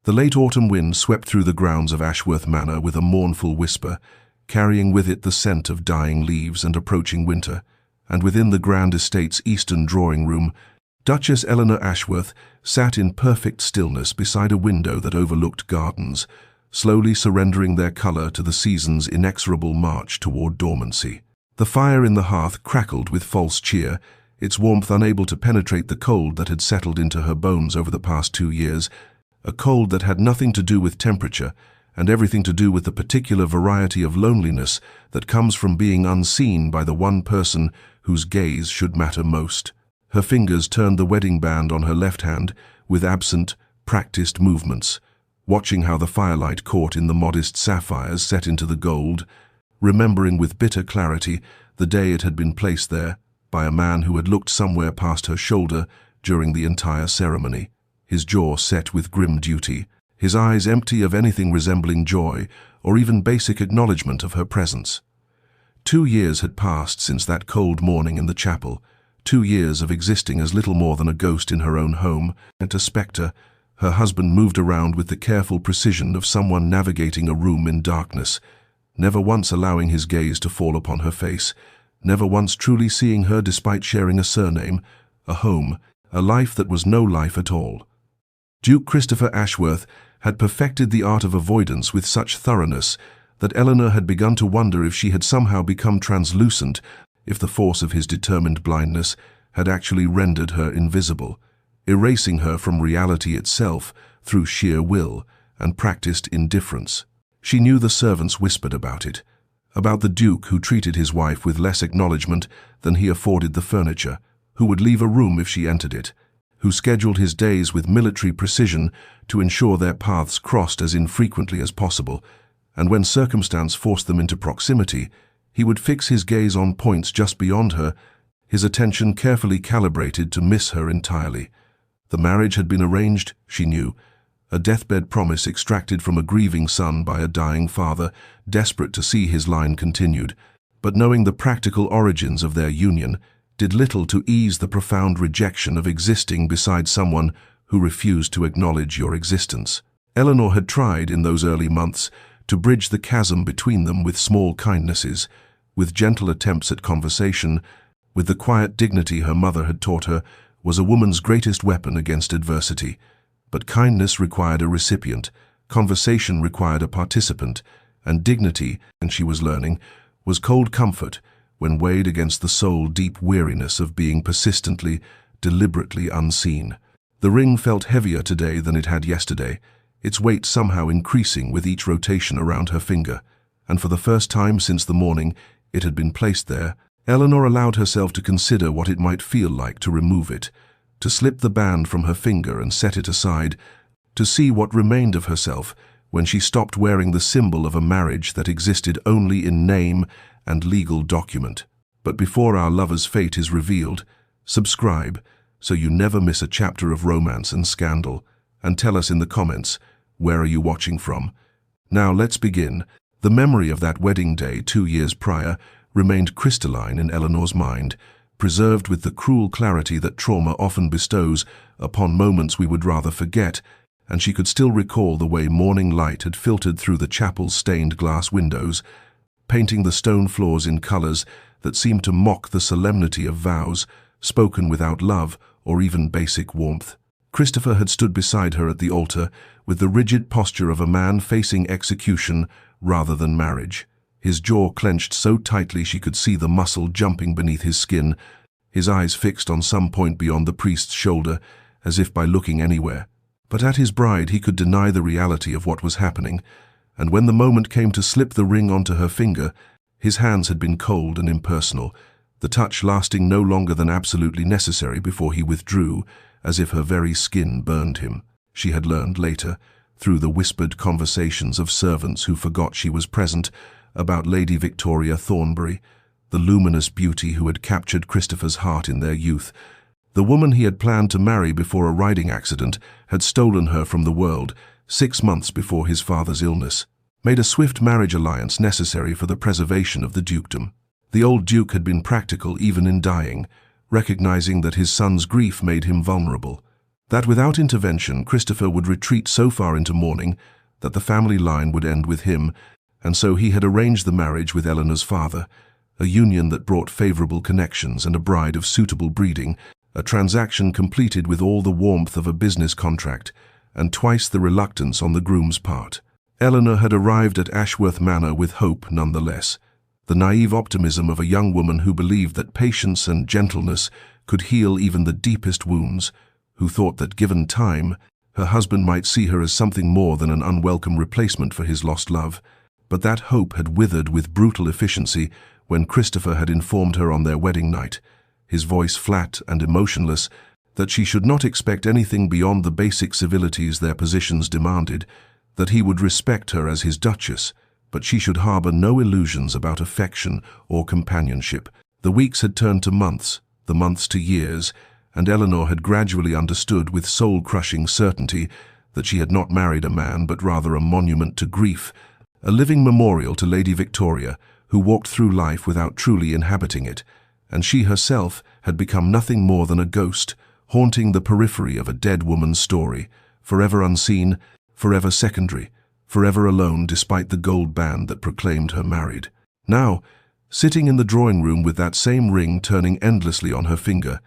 The late autumn wind swept through the grounds of Ashworth Manor with a mournful whisper, carrying with it the scent of dying leaves and approaching winter, and within the grand estate's eastern drawing-room, Duchess Eleanor Ashworth sat in perfect stillness beside a window that overlooked gardens, slowly surrendering their colour to the season's inexorable march toward dormancy. The fire in the hearth crackled with false cheer, its warmth unable to penetrate the cold that had settled into her bones over the past 2 years, a cold that had nothing to do with temperature and everything to do with the particular variety of loneliness that comes from being unseen by the one person whose gaze should matter most. Her fingers turned the wedding band on her left hand with absent, practiced movements, watching how the firelight caught in the modest sapphires set into the gold, remembering with bitter clarity the day it had been placed there by a man who had looked somewhere past her shoulder during the entire ceremony, his jaw set with grim duty, his eyes empty of anything resembling joy or even basic acknowledgement of her presence. 2 years had passed since that cold morning in the chapel, 2 years of existing as little more than a ghost in her own home, and a spectre. Her husband moved around with the careful precision of someone navigating a room in darkness, never once allowing his gaze to fall upon her face, never once truly seeing her despite sharing a surname, a home, a life that was no life at all. Duke Christopher Ashworth had perfected the art of avoidance with such thoroughness that Eleanor had begun to wonder if she had somehow become translucent, if the force of his determined blindness had actually rendered her invisible, erasing her from reality itself through sheer will and practiced indifference. She knew the servants whispered about it, about the Duke who treated his wife with less acknowledgement than he afforded the furniture, who would leave a room if she entered it, who scheduled his days with military precision to ensure their paths crossed as infrequently as possible, and when circumstance forced them into proximity, he would fix his gaze on points just beyond her, his attention carefully calibrated to miss her entirely. The marriage had been arranged, she knew, a deathbed promise extracted from a grieving son by a dying father, desperate to see his line continued, but knowing the practical origins of their union, did little to ease the profound rejection of existing beside someone who refused to acknowledge your existence. Eleanor had tried in those early months to bridge the chasm between them with small kindnesses, with gentle attempts at conversation, with the quiet dignity her mother had taught her was a woman's greatest weapon against adversity. But kindness required a recipient, conversation required a participant, and dignity, and she was learning, was cold comfort when weighed against the soul-deep weariness of being persistently, deliberately unseen. The ring felt heavier today than it had yesterday, its weight somehow increasing with each rotation around her finger, and for the first time since the morning it had been placed there, Eleanor allowed herself to consider what it might feel like to remove it, to slip the band from her finger and set it aside, to see what remained of herself when she stopped wearing the symbol of a marriage that existed only in name and legal document. But before our lover's fate is revealed, subscribe so you never miss a chapter of romance and scandal, and tell us in the comments, where are you watching from? Now let's begin. The memory of that wedding day 2 years prior remained crystalline in Eleanor's mind, preserved with the cruel clarity that trauma often bestows upon moments we would rather forget, and she could still recall the way morning light had filtered through the chapel's stained glass windows, painting the stone floors in colors that seemed to mock the solemnity of vows spoken without love or even basic warmth. Christopher had stood beside her at the altar with the rigid posture of a man facing execution rather than marriage, his jaw clenched so tightly she could see the muscle jumping beneath his skin, his eyes fixed on some point beyond the priest's shoulder, as if by looking anywhere. But at his bride he could deny the reality of what was happening, and when the moment came to slip the ring onto her finger, his hands had been cold and impersonal, the touch lasting no longer than absolutely necessary before he withdrew, as if her very skin burned him. She had learned later, through the whispered conversations of servants who forgot she was present, about Lady Victoria Thornbury, the luminous beauty who had captured Christopher's heart in their youth. The woman he had planned to marry before a riding accident had stolen her from the world 6 months before his father's illness, made a swift marriage alliance necessary for the preservation of the dukedom. The old duke had been practical even in dying, recognizing that his son's grief made him vulnerable. That without intervention, Christopher would retreat so far into mourning that the family line would end with him, and so he had arranged the marriage with Eleanor's father, a union that brought favorable connections and a bride of suitable breeding, a transaction completed with all the warmth of a business contract and twice the reluctance on the groom's part. Eleanor had arrived at Ashworth Manor with hope nonetheless, the naive optimism of a young woman who believed that patience and gentleness could heal even the deepest wounds, who thought that given time, her husband might see her as something more than an unwelcome replacement for his lost love. But that hope had withered with brutal efficiency when Christopher had informed her on their wedding night, his voice flat and emotionless, that she should not expect anything beyond the basic civilities their positions demanded, that he would respect her as his duchess, but she should harbor no illusions about affection or companionship. The weeks had turned to months, the months to years, and Eleanor had gradually understood with soul-crushing certainty that she had not married a man but rather a monument to grief, a living memorial to Lady Victoria, who walked through life without truly inhabiting it, and she herself had become nothing more than a ghost, haunting the periphery of a dead woman's story, forever unseen, forever secondary, forever alone despite the gold band that proclaimed her married. Now, sitting in the drawing room with that same ring turning endlessly on her finger,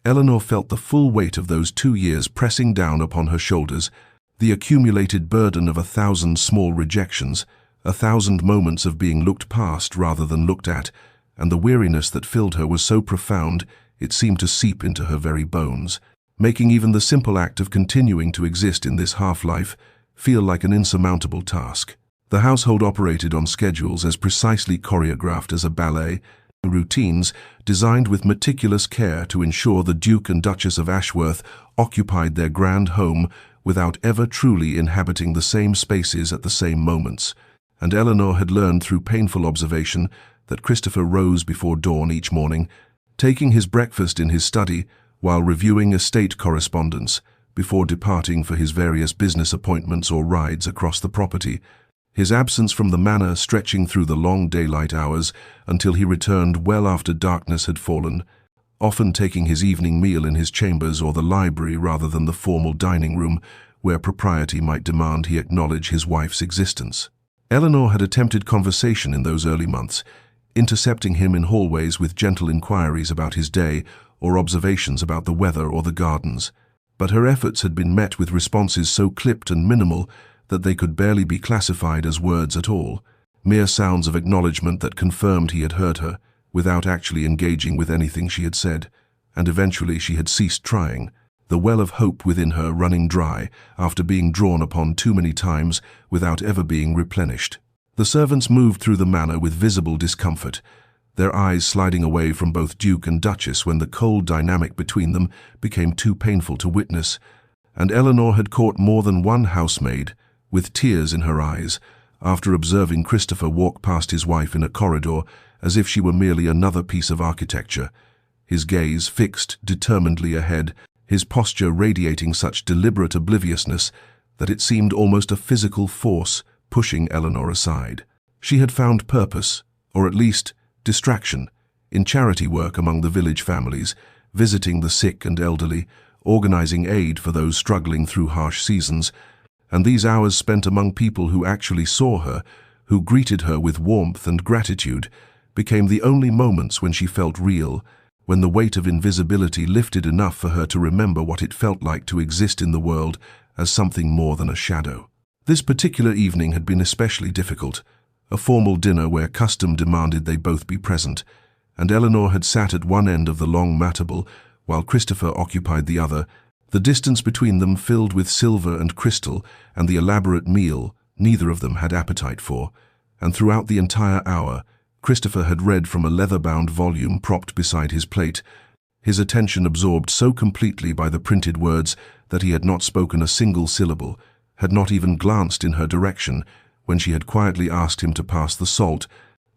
Eleanor felt the full weight of those 2 years pressing down upon her shoulders, the accumulated burden of 1,000 small rejections, 1,000 moments of being looked past rather than looked at, and the weariness that filled her was so profound it seemed to seep into her very bones, making even the simple act of continuing to exist in this half-life feel like an insurmountable task. The household operated on schedules as precisely choreographed as a ballet, routines designed with meticulous care to ensure the Duke and Duchess of Ashworth occupied their grand home without ever truly inhabiting the same spaces at the same moments, and Eleanor had learned through painful observation that Christopher rose before dawn each morning, taking his breakfast in his study while reviewing estate correspondence before departing for his various business appointments or rides across the property, his absence from the manor stretching through the long daylight hours until he returned well after darkness had fallen, often taking his evening meal in his chambers or the library rather than the formal dining room where propriety might demand he acknowledge his wife's existence. Eleanor had attempted conversation in those early months, intercepting him in hallways with gentle inquiries about his day or observations about the weather or the gardens, but her efforts had been met with responses so clipped and minimal that they could barely be classified as words at all, mere sounds of acknowledgement that confirmed he had heard her, without actually engaging with anything she had said, and eventually she had ceased trying, the well of hope within her running dry after being drawn upon too many times without ever being replenished. The servants moved through the manor with visible discomfort, their eyes sliding away from both Duke and Duchess when the cold dynamic between them became too painful to witness, and Eleanor had caught more than one housemaid, with tears in her eyes, after observing Christopher walk past his wife in a corridor as if she were merely another piece of architecture, his gaze fixed determinedly ahead, his posture radiating such deliberate obliviousness that it seemed almost a physical force pushing Eleanor aside. She had found purpose, or at least distraction, in charity work among the village families, visiting the sick and elderly, organizing aid for those struggling through harsh seasons, and these hours spent among people who actually saw her, who greeted her with warmth and gratitude, became the only moments when she felt real, when the weight of invisibility lifted enough for her to remember what it felt like to exist in the world as something more than a shadow. This particular evening had been especially difficult, a formal dinner where custom demanded they both be present, and Eleanor had sat at one end of the long matable while Christopher occupied the other, the distance between them filled with silver and crystal and the elaborate meal neither of them had appetite for, and throughout the entire hour, Christopher had read from a leather-bound volume propped beside his plate, his attention absorbed so completely by the printed words that he had not spoken a single syllable, had not even glanced in her direction when she had quietly asked him to pass the salt,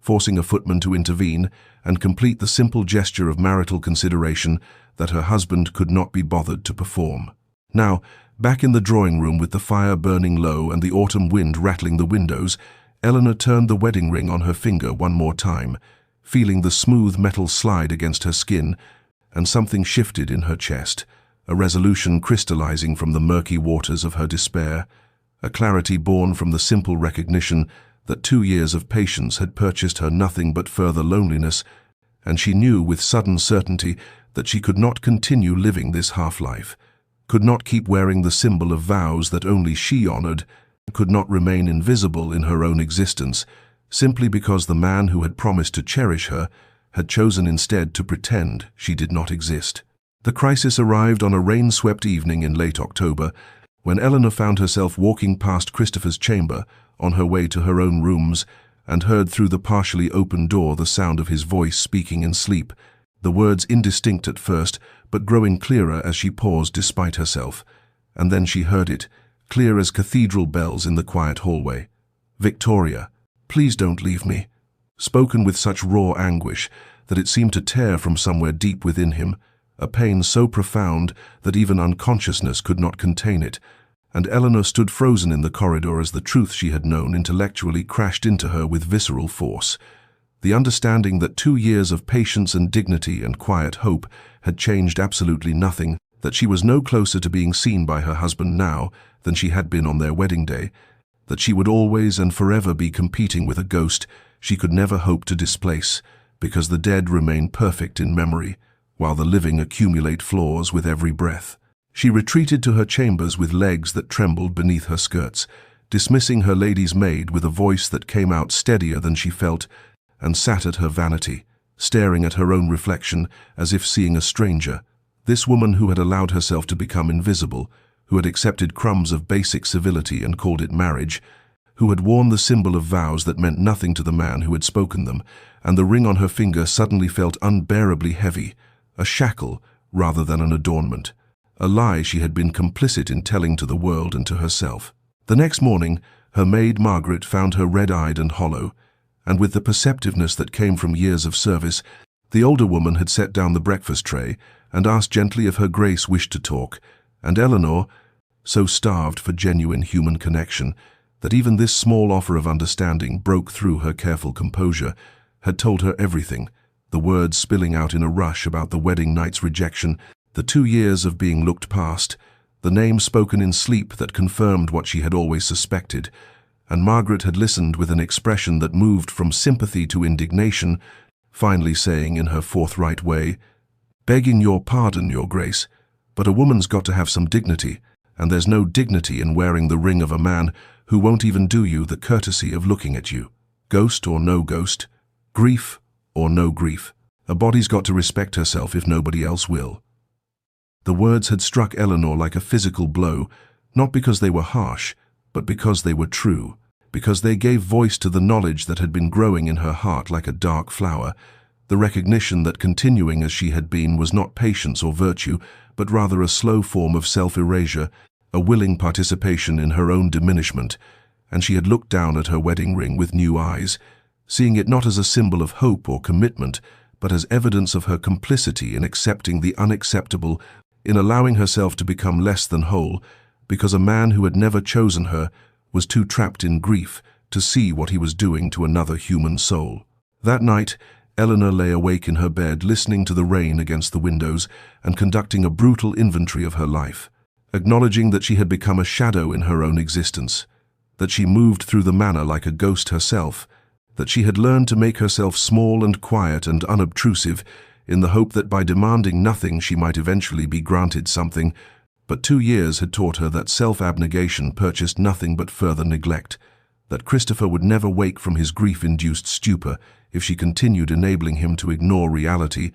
forcing a footman to intervene and complete the simple gesture of marital consideration that her husband could not be bothered to perform. Now, back in the drawing room with the fire burning low and the autumn wind rattling the windows, Eleanor turned the wedding ring on her finger one more time, feeling the smooth metal slide against her skin, and something shifted in her chest, a resolution crystallizing from the murky waters of her despair, a clarity born from the simple recognition that 2 years of patience had purchased her nothing but further loneliness, and she knew with sudden certainty that she could not continue living this half-life, could not keep wearing the symbol of vows that only she honored, could not remain invisible in her own existence, simply because the man who had promised to cherish her had chosen instead to pretend she did not exist. The crisis arrived on a rain-swept evening in late October, when Eleanor found herself walking past Christopher's chamber on her way to her own rooms and heard through the partially open door the sound of his voice speaking in sleep, the words indistinct at first, but growing clearer as she paused despite herself. And then she heard it, clear as cathedral bells in the quiet hallway. "Victoria, please don't leave me," spoken with such raw anguish that it seemed to tear from somewhere deep within him, a pain so profound that even unconsciousness could not contain it, and Eleanor stood frozen in the corridor as the truth she had known intellectually crashed into her with visceral force. The understanding that 2 years of patience and dignity and quiet hope had changed absolutely nothing, that she was no closer to being seen by her husband now than she had been on their wedding day, that she would always and forever be competing with a ghost she could never hope to displace, because the dead remain perfect in memory, while the living accumulate flaws with every breath. She retreated to her chambers with legs that trembled beneath her skirts, dismissing her lady's maid with a voice that came out steadier than she felt, and sat at her vanity, staring at her own reflection as if seeing a stranger. This woman who had allowed herself to become invisible, who had accepted crumbs of basic civility and called it marriage, who had worn the symbol of vows that meant nothing to the man who had spoken them, and the ring on her finger suddenly felt unbearably heavy, a shackle rather than an adornment, a lie she had been complicit in telling to the world and to herself. The next morning, her maid Margaret found her red-eyed and hollow, and with the perceptiveness that came from years of service, the older woman had set down the breakfast tray and asked gently if her grace wished to talk, and Eleanor, so starved for genuine human connection that even this small offer of understanding broke through her careful composure, had told her everything, the words spilling out in a rush about the wedding night's rejection, the 2 years of being looked past, the name spoken in sleep that confirmed what she had always suspected, and Margaret had listened with an expression that moved from sympathy to indignation, finally saying in her forthright way, "Begging your pardon, Your Grace, but a woman's got to have some dignity, and there's no dignity in wearing the ring of a man who won't even do you the courtesy of looking at you. Ghost or no ghost, grief or no grief, a body's got to respect herself if nobody else will." The words had struck Eleanor like a physical blow, not because they were harsh, but because they were true, because they gave voice to the knowledge that had been growing in her heart like a dark flower, the recognition that continuing as she had been was not patience or virtue, but rather a slow form of self-erasure, a willing participation in her own diminishment, and she had looked down at her wedding ring with new eyes, seeing it not as a symbol of hope or commitment, but as evidence of her complicity in accepting the unacceptable, in allowing herself to become less than whole, because a man who had never chosen her was too trapped in grief to see what he was doing to another human soul. That night, Eleanor lay awake in her bed, listening to the rain against the windows and conducting a brutal inventory of her life, acknowledging that she had become a shadow in her own existence, that she moved through the manor like a ghost herself, that she had learned to make herself small and quiet and unobtrusive in the hope that by demanding nothing she might eventually be granted something, but 2 years had taught her that self-abnegation purchased nothing but further neglect, that Christopher would never wake from his grief-induced stupor if she continued enabling him to ignore reality,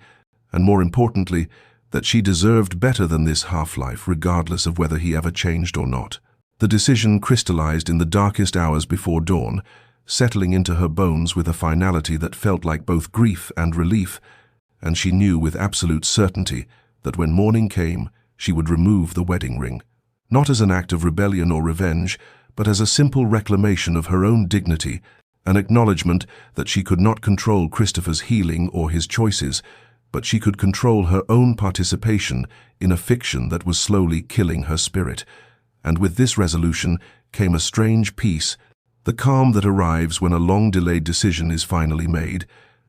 and more importantly, that she deserved better than this half-life regardless of whether he ever changed or not. The decision crystallized in the darkest hours before dawn, settling into her bones with a finality that felt like both grief and relief, and she knew with absolute certainty that when morning came, she would remove the wedding ring, not as an act of rebellion or revenge, but as a simple reclamation of her own dignity, an acknowledgement that she could not control Christopher's healing or his choices, but she could control her own participation in a fiction that was slowly killing her spirit. And with this resolution came a strange peace, the calm that arrives when a long-delayed decision is finally made,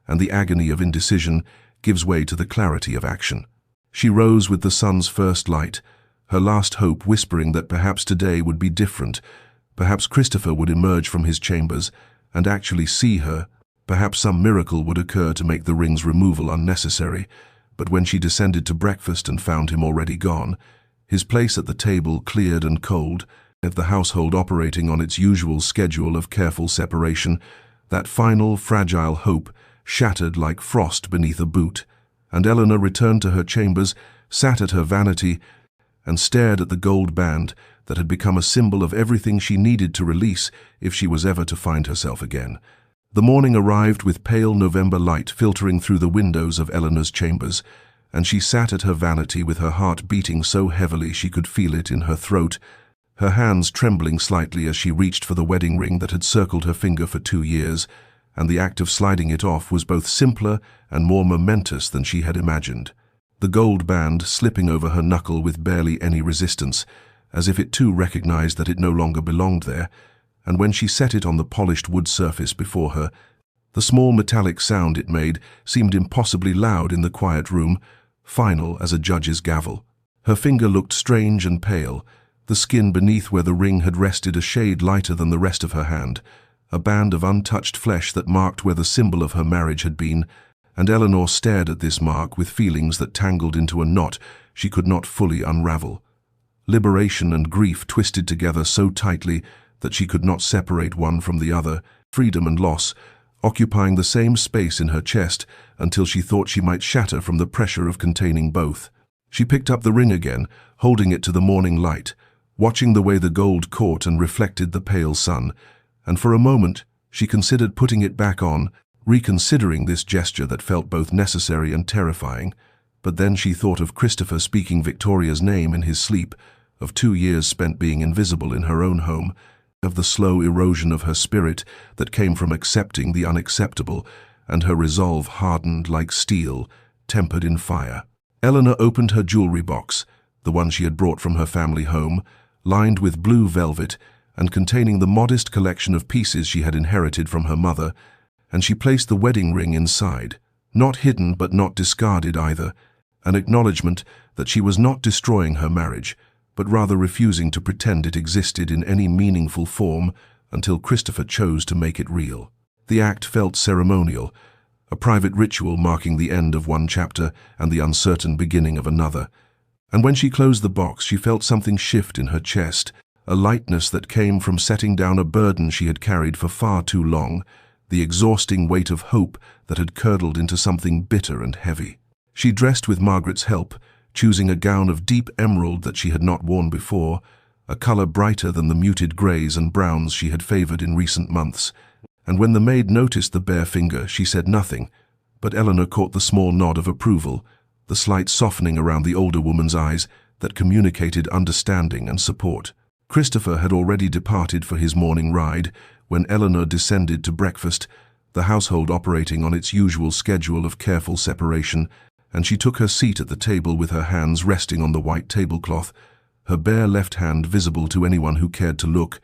and the agony of indecision gives way to the clarity of action. She rose with the sun's first light, her last hope whispering that perhaps today would be different. Perhaps Christopher would emerge from his chambers and actually see her. Perhaps some miracle would occur to make the ring's removal unnecessary. But when she descended to breakfast and found him already gone, his place at the table cleared and cold, of the household operating on its usual schedule of careful separation, that final, fragile hope shattered like frost beneath a boot, and Eleanor returned to her chambers, sat at her vanity, and stared at the gold band that had become a symbol of everything she needed to release if she was ever to find herself again. The morning arrived with pale November light filtering through the windows of Eleanor's chambers, and she sat at her vanity with her heart beating so heavily she could feel it in her throat, her hands trembling slightly as she reached for the wedding ring that had circled her finger for 2 years, and the act of sliding it off was both simpler and more momentous than she had imagined. The gold band slipping over her knuckle with barely any resistance, as if it too recognized that it no longer belonged there, and when she set it on the polished wood surface before her, the small metallic sound it made seemed impossibly loud in the quiet room, final as a judge's gavel. Her finger looked strange and pale, the skin beneath where the ring had rested a shade lighter than the rest of her hand, a band of untouched flesh that marked where the symbol of her marriage had been, and Eleanor stared at this mark with feelings that tangled into a knot she could not fully unravel. Liberation and grief twisted together so tightly that she could not separate one from the other, freedom and loss, occupying the same space in her chest until she thought she might shatter from the pressure of containing both. She picked up the ring again, holding it to the morning light, watching the way the gold caught and reflected the pale sun, and for a moment she considered putting it back on, reconsidering this gesture that felt both necessary and terrifying. But then she thought of Christopher speaking Victoria's name in his sleep, of 2 years spent being invisible in her own home, of the slow erosion of her spirit that came from accepting the unacceptable, and her resolve hardened like steel, tempered in fire. Eleanor opened her jewelry box, the one she had brought from her family home, lined with blue velvet and containing the modest collection of pieces she had inherited from her mother, and she placed the wedding ring inside, not hidden but not discarded either, an acknowledgement that she was not destroying her marriage, but rather refusing to pretend it existed in any meaningful form until Christopher chose to make it real. The act felt ceremonial, a private ritual marking the end of one chapter and the uncertain beginning of another. And when she closed the box, she felt something shift in her chest, a lightness that came from setting down a burden she had carried for far too long, the exhausting weight of hope that had curdled into something bitter and heavy. She dressed with Margaret's help, choosing a gown of deep emerald that she had not worn before, a color brighter than the muted grays and browns she had favored in recent months. And when the maid noticed the bare finger, she said nothing, but Eleanor caught the small nod of approval, the slight softening around the older woman's eyes that communicated understanding and support. Christopher had already departed for his morning ride when Eleanor descended to breakfast, the household operating on its usual schedule of careful separation, and she took her seat at the table with her hands resting on the white tablecloth, her bare left hand visible to anyone who cared to look,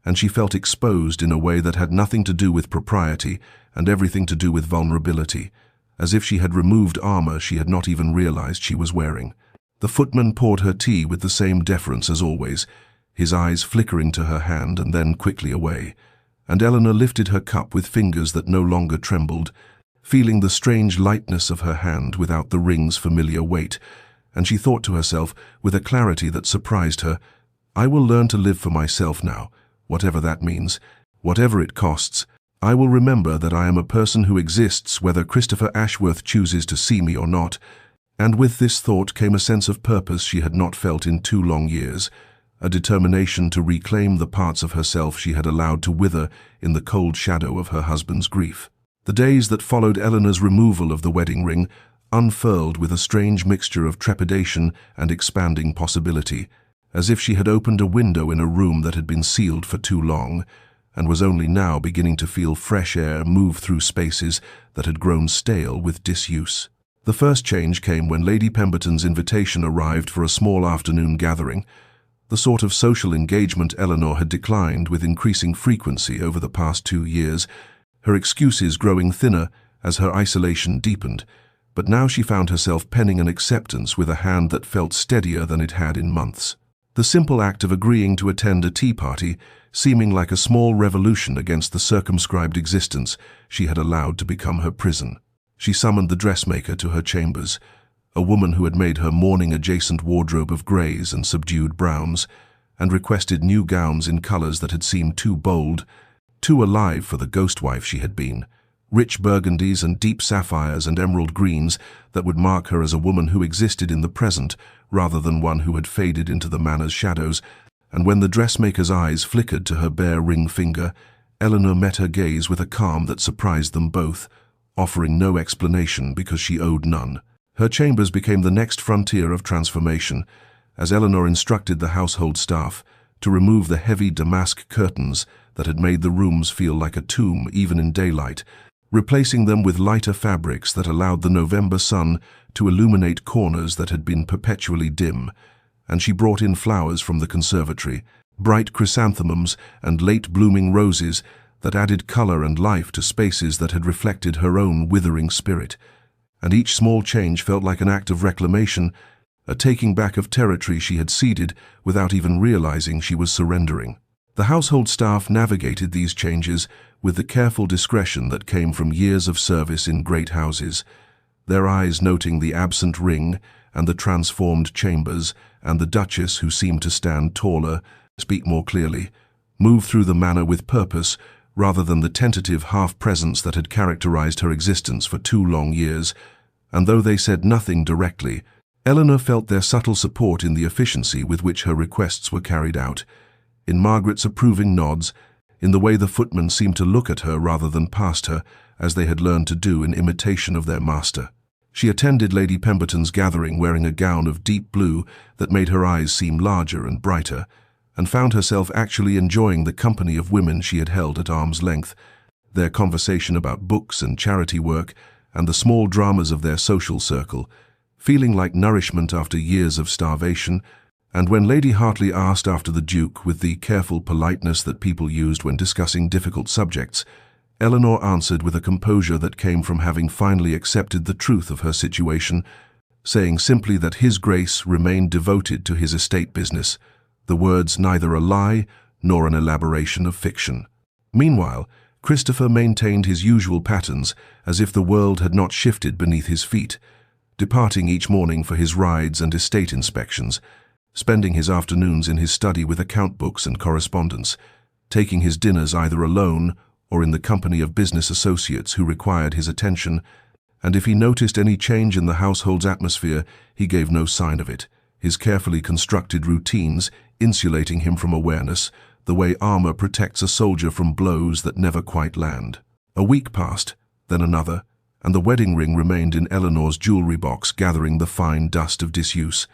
and she felt exposed in a way that had nothing to do with propriety and everything to do with vulnerability, as if she had removed armor she had not even realized she was wearing. The footman poured her tea with the same deference as always, his eyes flickering to her hand and then quickly away, and Eleanor lifted her cup with fingers that no longer trembled, feeling the strange lightness of her hand without the ring's familiar weight, and she thought to herself, with a clarity that surprised her, "I will learn to live for myself now, whatever that means, whatever it costs. I will remember that I am a person who exists whether Christopher Ashworth chooses to see me or not." And with this thought came a sense of purpose she had not felt in 2 long years, a determination to reclaim the parts of herself she had allowed to wither in the cold shadow of her husband's grief. The days that followed Eleanor's removal of the wedding ring unfurled with a strange mixture of trepidation and expanding possibility, as if she had opened a window in a room that had been sealed for too long, and was only now beginning to feel fresh air move through spaces that had grown stale with disuse. The first change came when Lady Pemberton's invitation arrived for a small afternoon gathering, the sort of social engagement Eleanor had declined with increasing frequency over the past 2 years, her excuses growing thinner as her isolation deepened. but now she found herself penning an acceptance with a hand that felt steadier than it had in months. The simple act of agreeing to attend a tea party, seeming like a small revolution against the circumscribed existence she had allowed to become her prison. She summoned the dressmaker to her chambers, a woman who had made her mourning-adjacent wardrobe of greys and subdued browns, and requested new gowns in colors that had seemed too bold, too alive for the ghost wife she had been. Rich burgundies and deep sapphires and emerald greens that would mark her as a woman who existed in the present rather than one who had faded into the manor's shadows. And when the dressmaker's eyes flickered to her bare ring finger, Eleanor met her gaze with a calm that surprised them both, offering no explanation because she owed none. Her chambers became the next frontier of transformation, as Eleanor instructed the household staff to remove the heavy damask curtains that had made the rooms feel like a tomb even in daylight, replacing them with lighter fabrics that allowed the November sun to illuminate corners that had been perpetually dim. And she brought in flowers from the conservatory, bright chrysanthemums and late-blooming roses that added color and life to spaces that had reflected her own withering spirit. And each small change felt like an act of reclamation, a taking back of territory she had ceded without even realizing she was surrendering. The household staff navigated these changes with the careful discretion that came from years of service in great houses, their eyes noting the absent ring and the transformed chambers, and the Duchess, who seemed to stand taller, speak more clearly, move through the manor with purpose rather than the tentative half-presence that had characterized her existence for 2 long years. And though they said nothing directly, Eleanor felt their subtle support in the efficiency with which her requests were carried out, in Margaret's approving nods, in the way the footmen seemed to look at her rather than past her, as they had learned to do in imitation of their master. She attended Lady Pemberton's gathering wearing a gown of deep blue that made her eyes seem larger and brighter, and found herself actually enjoying the company of women she had held at arm's length, their conversation about books and charity work, and the small dramas of their social circle, feeling like nourishment after years of starvation. And when Lady Hartley asked after the Duke with the careful politeness that people used when discussing difficult subjects, Eleanor answered with a composure that came from having finally accepted the truth of her situation, saying simply that His Grace remained devoted to his estate business, the words neither a lie nor an elaboration of fiction. Meanwhile, Christopher maintained his usual patterns as if the world had not shifted beneath his feet, departing each morning for his rides and estate inspections, spending his afternoons in his study with account books and correspondence, taking his dinners either alone or in the company of business associates who required his attention, and if he noticed any change in the household's atmosphere, he gave no sign of it, his carefully constructed routines insulating him from awareness, the way armor protects a soldier from blows that never quite land. A week passed, then another, and the wedding ring remained in Eleanor's jewelry box, gathering the fine dust of disuse.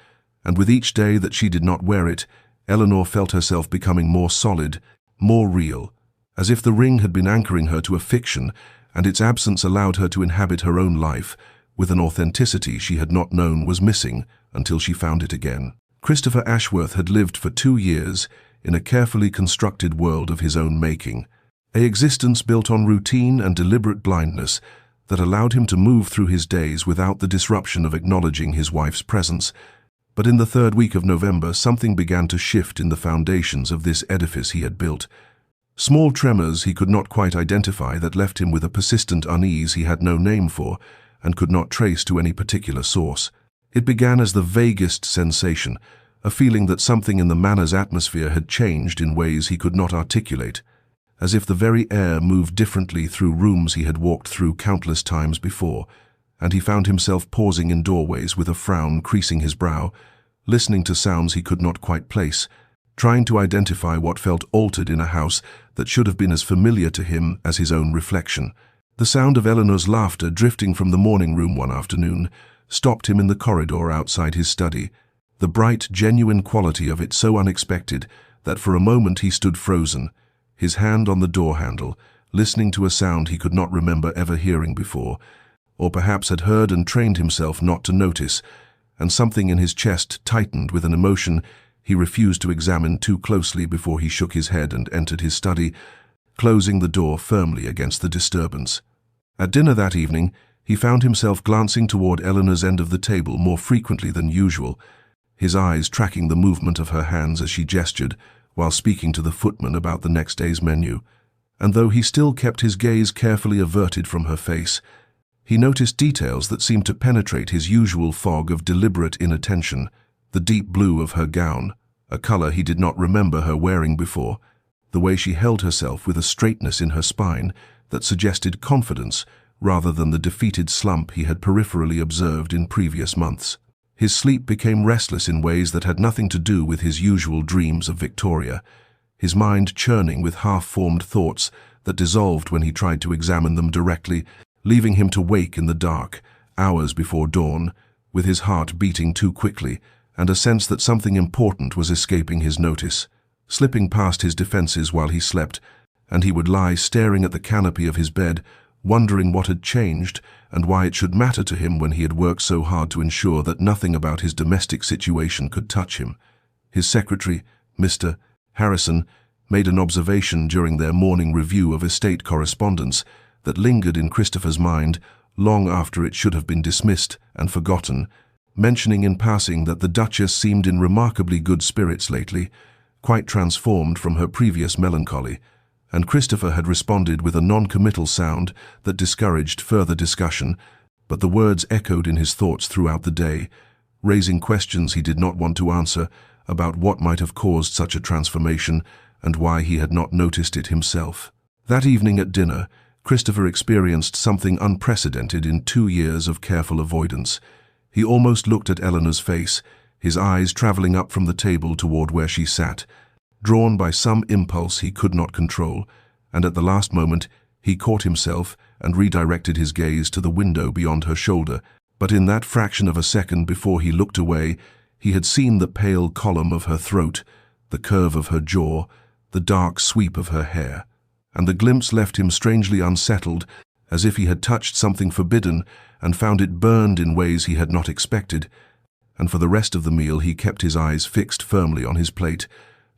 And with each day that she did not wear it, Eleanor felt herself becoming more solid, more real, as if the ring had been anchoring her to a fiction, and its absence allowed her to inhabit her own life, with an authenticity she had not known was missing until she found it again. Christopher Ashworth had lived for 2 years in a carefully constructed world of his own making, an existence built on routine and deliberate blindness that allowed him to move through his days without the disruption of acknowledging his wife's presence. But in the 3rd week of November, something began to shift in the foundations of this edifice he had built. Small tremors he could not quite identify that left him with a persistent unease he had no name for and could not trace to any particular source. It began as the vaguest sensation, a feeling that something in the manor's atmosphere had changed in ways he could not articulate, as if the very air moved differently through rooms he had walked through countless times before, and he found himself pausing in doorways with a frown creasing his brow, listening to sounds he could not quite place, trying to identify what felt altered in a house that should have been as familiar to him as his own reflection. The sound of Eleanor's laughter drifting from the morning room one afternoon stopped him in the corridor outside his study, the bright, genuine quality of it so unexpected that for a moment he stood frozen, his hand on the door handle, listening to a sound he could not remember ever hearing before, or perhaps had heard and trained himself not to notice, and something in his chest tightened with an emotion he refused to examine too closely before he shook his head and entered his study, closing the door firmly against the disturbance. At dinner that evening, He found himself glancing toward Eleanor's end of the table more frequently than usual, his eyes tracking the movement of her hands as she gestured while speaking to the footman about the next day's menu. And though he still kept his gaze carefully averted from her face, he noticed details that seemed to penetrate his usual fog of deliberate inattention. The deep blue of her gown, a color he did not remember her wearing before, the way she held herself with a straightness in her spine that suggested confidence rather than the defeated slump he had peripherally observed in previous months. His sleep became restless in ways that had nothing to do with his usual dreams of Victoria, his mind churning with half-formed thoughts that dissolved when he tried to examine them directly, leaving him to wake in the dark, hours before dawn, with his heart beating too quickly and a sense that something important was escaping his notice, slipping past his defenses while he slept, and he would lie staring at the canopy of his bed, wondering what had changed and why it should matter to him when he had worked so hard to ensure that nothing about his domestic situation could touch him. His secretary, Mr. Harrison, made an observation during their morning review of estate correspondence that lingered in Christopher's mind long after it should have been dismissed and forgotten, mentioning in passing that the Duchess seemed in remarkably good spirits lately, quite transformed from her previous melancholy, and Christopher had responded with a non-committal sound that discouraged further discussion, but the words echoed in his thoughts throughout the day, raising questions he did not want to answer about what might have caused such a transformation and why he had not noticed it himself. That evening at dinner, Christopher experienced something unprecedented in 2 years of careful avoidance. He almost looked at Eleanor's face, his eyes traveling up from the table toward where she sat, drawn by some impulse he could not control, and at the last moment he caught himself and redirected his gaze to the window beyond her shoulder. But in that fraction of a second before he looked away, he had seen the pale column of her throat, the curve of her jaw, the dark sweep of her hair, and the glimpse left him strangely unsettled, as if he had touched something forbidden and found it burned in ways he had not expected. And for the rest of the meal he kept his eyes fixed firmly on his plate,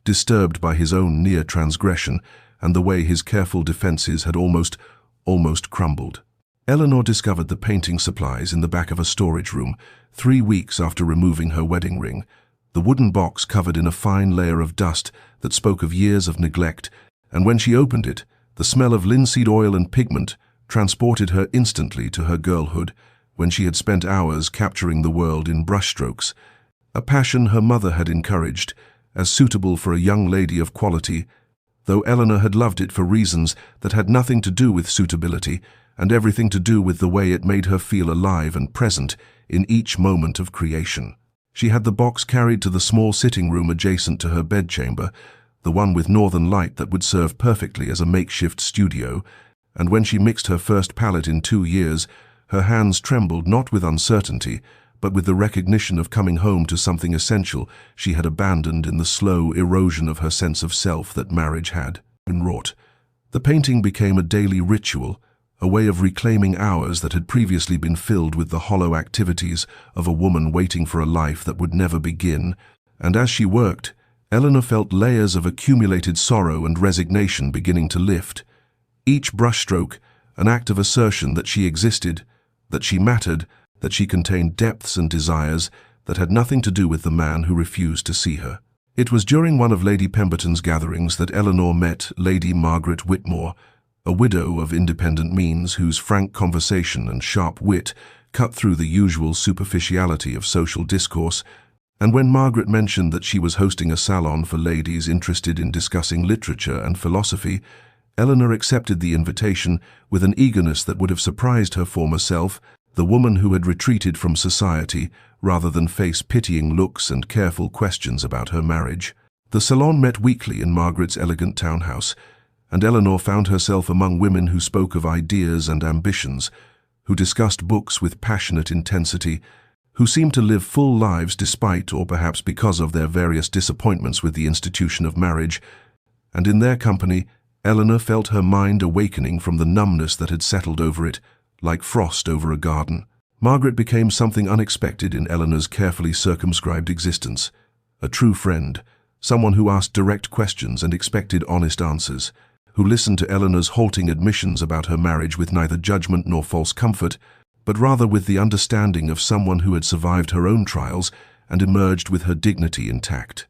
disturbed by his own near transgression and the way his careful defenses had almost crumbled. Eleanor discovered the painting supplies in the back of a storage room 3 weeks after removing her wedding ring, the wooden box covered in a fine layer of dust that spoke of years of neglect, and when she opened it, the smell of linseed oil and pigment transported her instantly to her girlhood, when she had spent hours capturing the world in brushstrokes, a passion her mother had encouraged, as suitable for a young lady of quality, though Eleanor had loved it for reasons that had nothing to do with suitability and everything to do with the way it made her feel alive and present in each moment of creation. She had the box carried to the small sitting room adjacent to her bedchamber, the one with northern light that would serve perfectly as a makeshift studio, and when she mixed her first palette in 2 years, her hands trembled not with uncertainty, but with the recognition of coming home to something essential she had abandoned in the slow erosion of her sense of self that marriage had wrought. The painting became a daily ritual, a way of reclaiming hours that had previously been filled with the hollow activities of a woman waiting for a life that would never begin, and as she worked, Eleanor felt layers of accumulated sorrow and resignation beginning to lift. Each brushstroke an act of assertion that she existed, that she mattered, that she contained depths and desires that had nothing to do with the man who refused to see her. It was during one of Lady Pemberton's gatherings that Eleanor met Lady Margaret Whitmore, a widow of independent means whose frank conversation and sharp wit cut through the usual superficiality of social discourse, and when Margaret mentioned that she was hosting a salon for ladies interested in discussing literature and philosophy, Eleanor accepted the invitation with an eagerness that would have surprised her former self, the woman who had retreated from society rather than face pitying looks and careful questions about her marriage. The salon met weekly in Margaret's elegant townhouse, and Eleanor found herself among women who spoke of ideas and ambitions, who discussed books with passionate intensity, who seemed to live full lives despite or perhaps because of their various disappointments with the institution of marriage, and in their company, Eleanor felt her mind awakening from the numbness that had settled over it, like frost over a garden. Margaret became something unexpected in Eleanor's carefully circumscribed existence, a true friend, someone who asked direct questions and expected honest answers, who listened to Eleanor's halting admissions about her marriage with neither judgment nor false comfort, but rather with the understanding of someone who had survived her own trials and emerged with her dignity intact.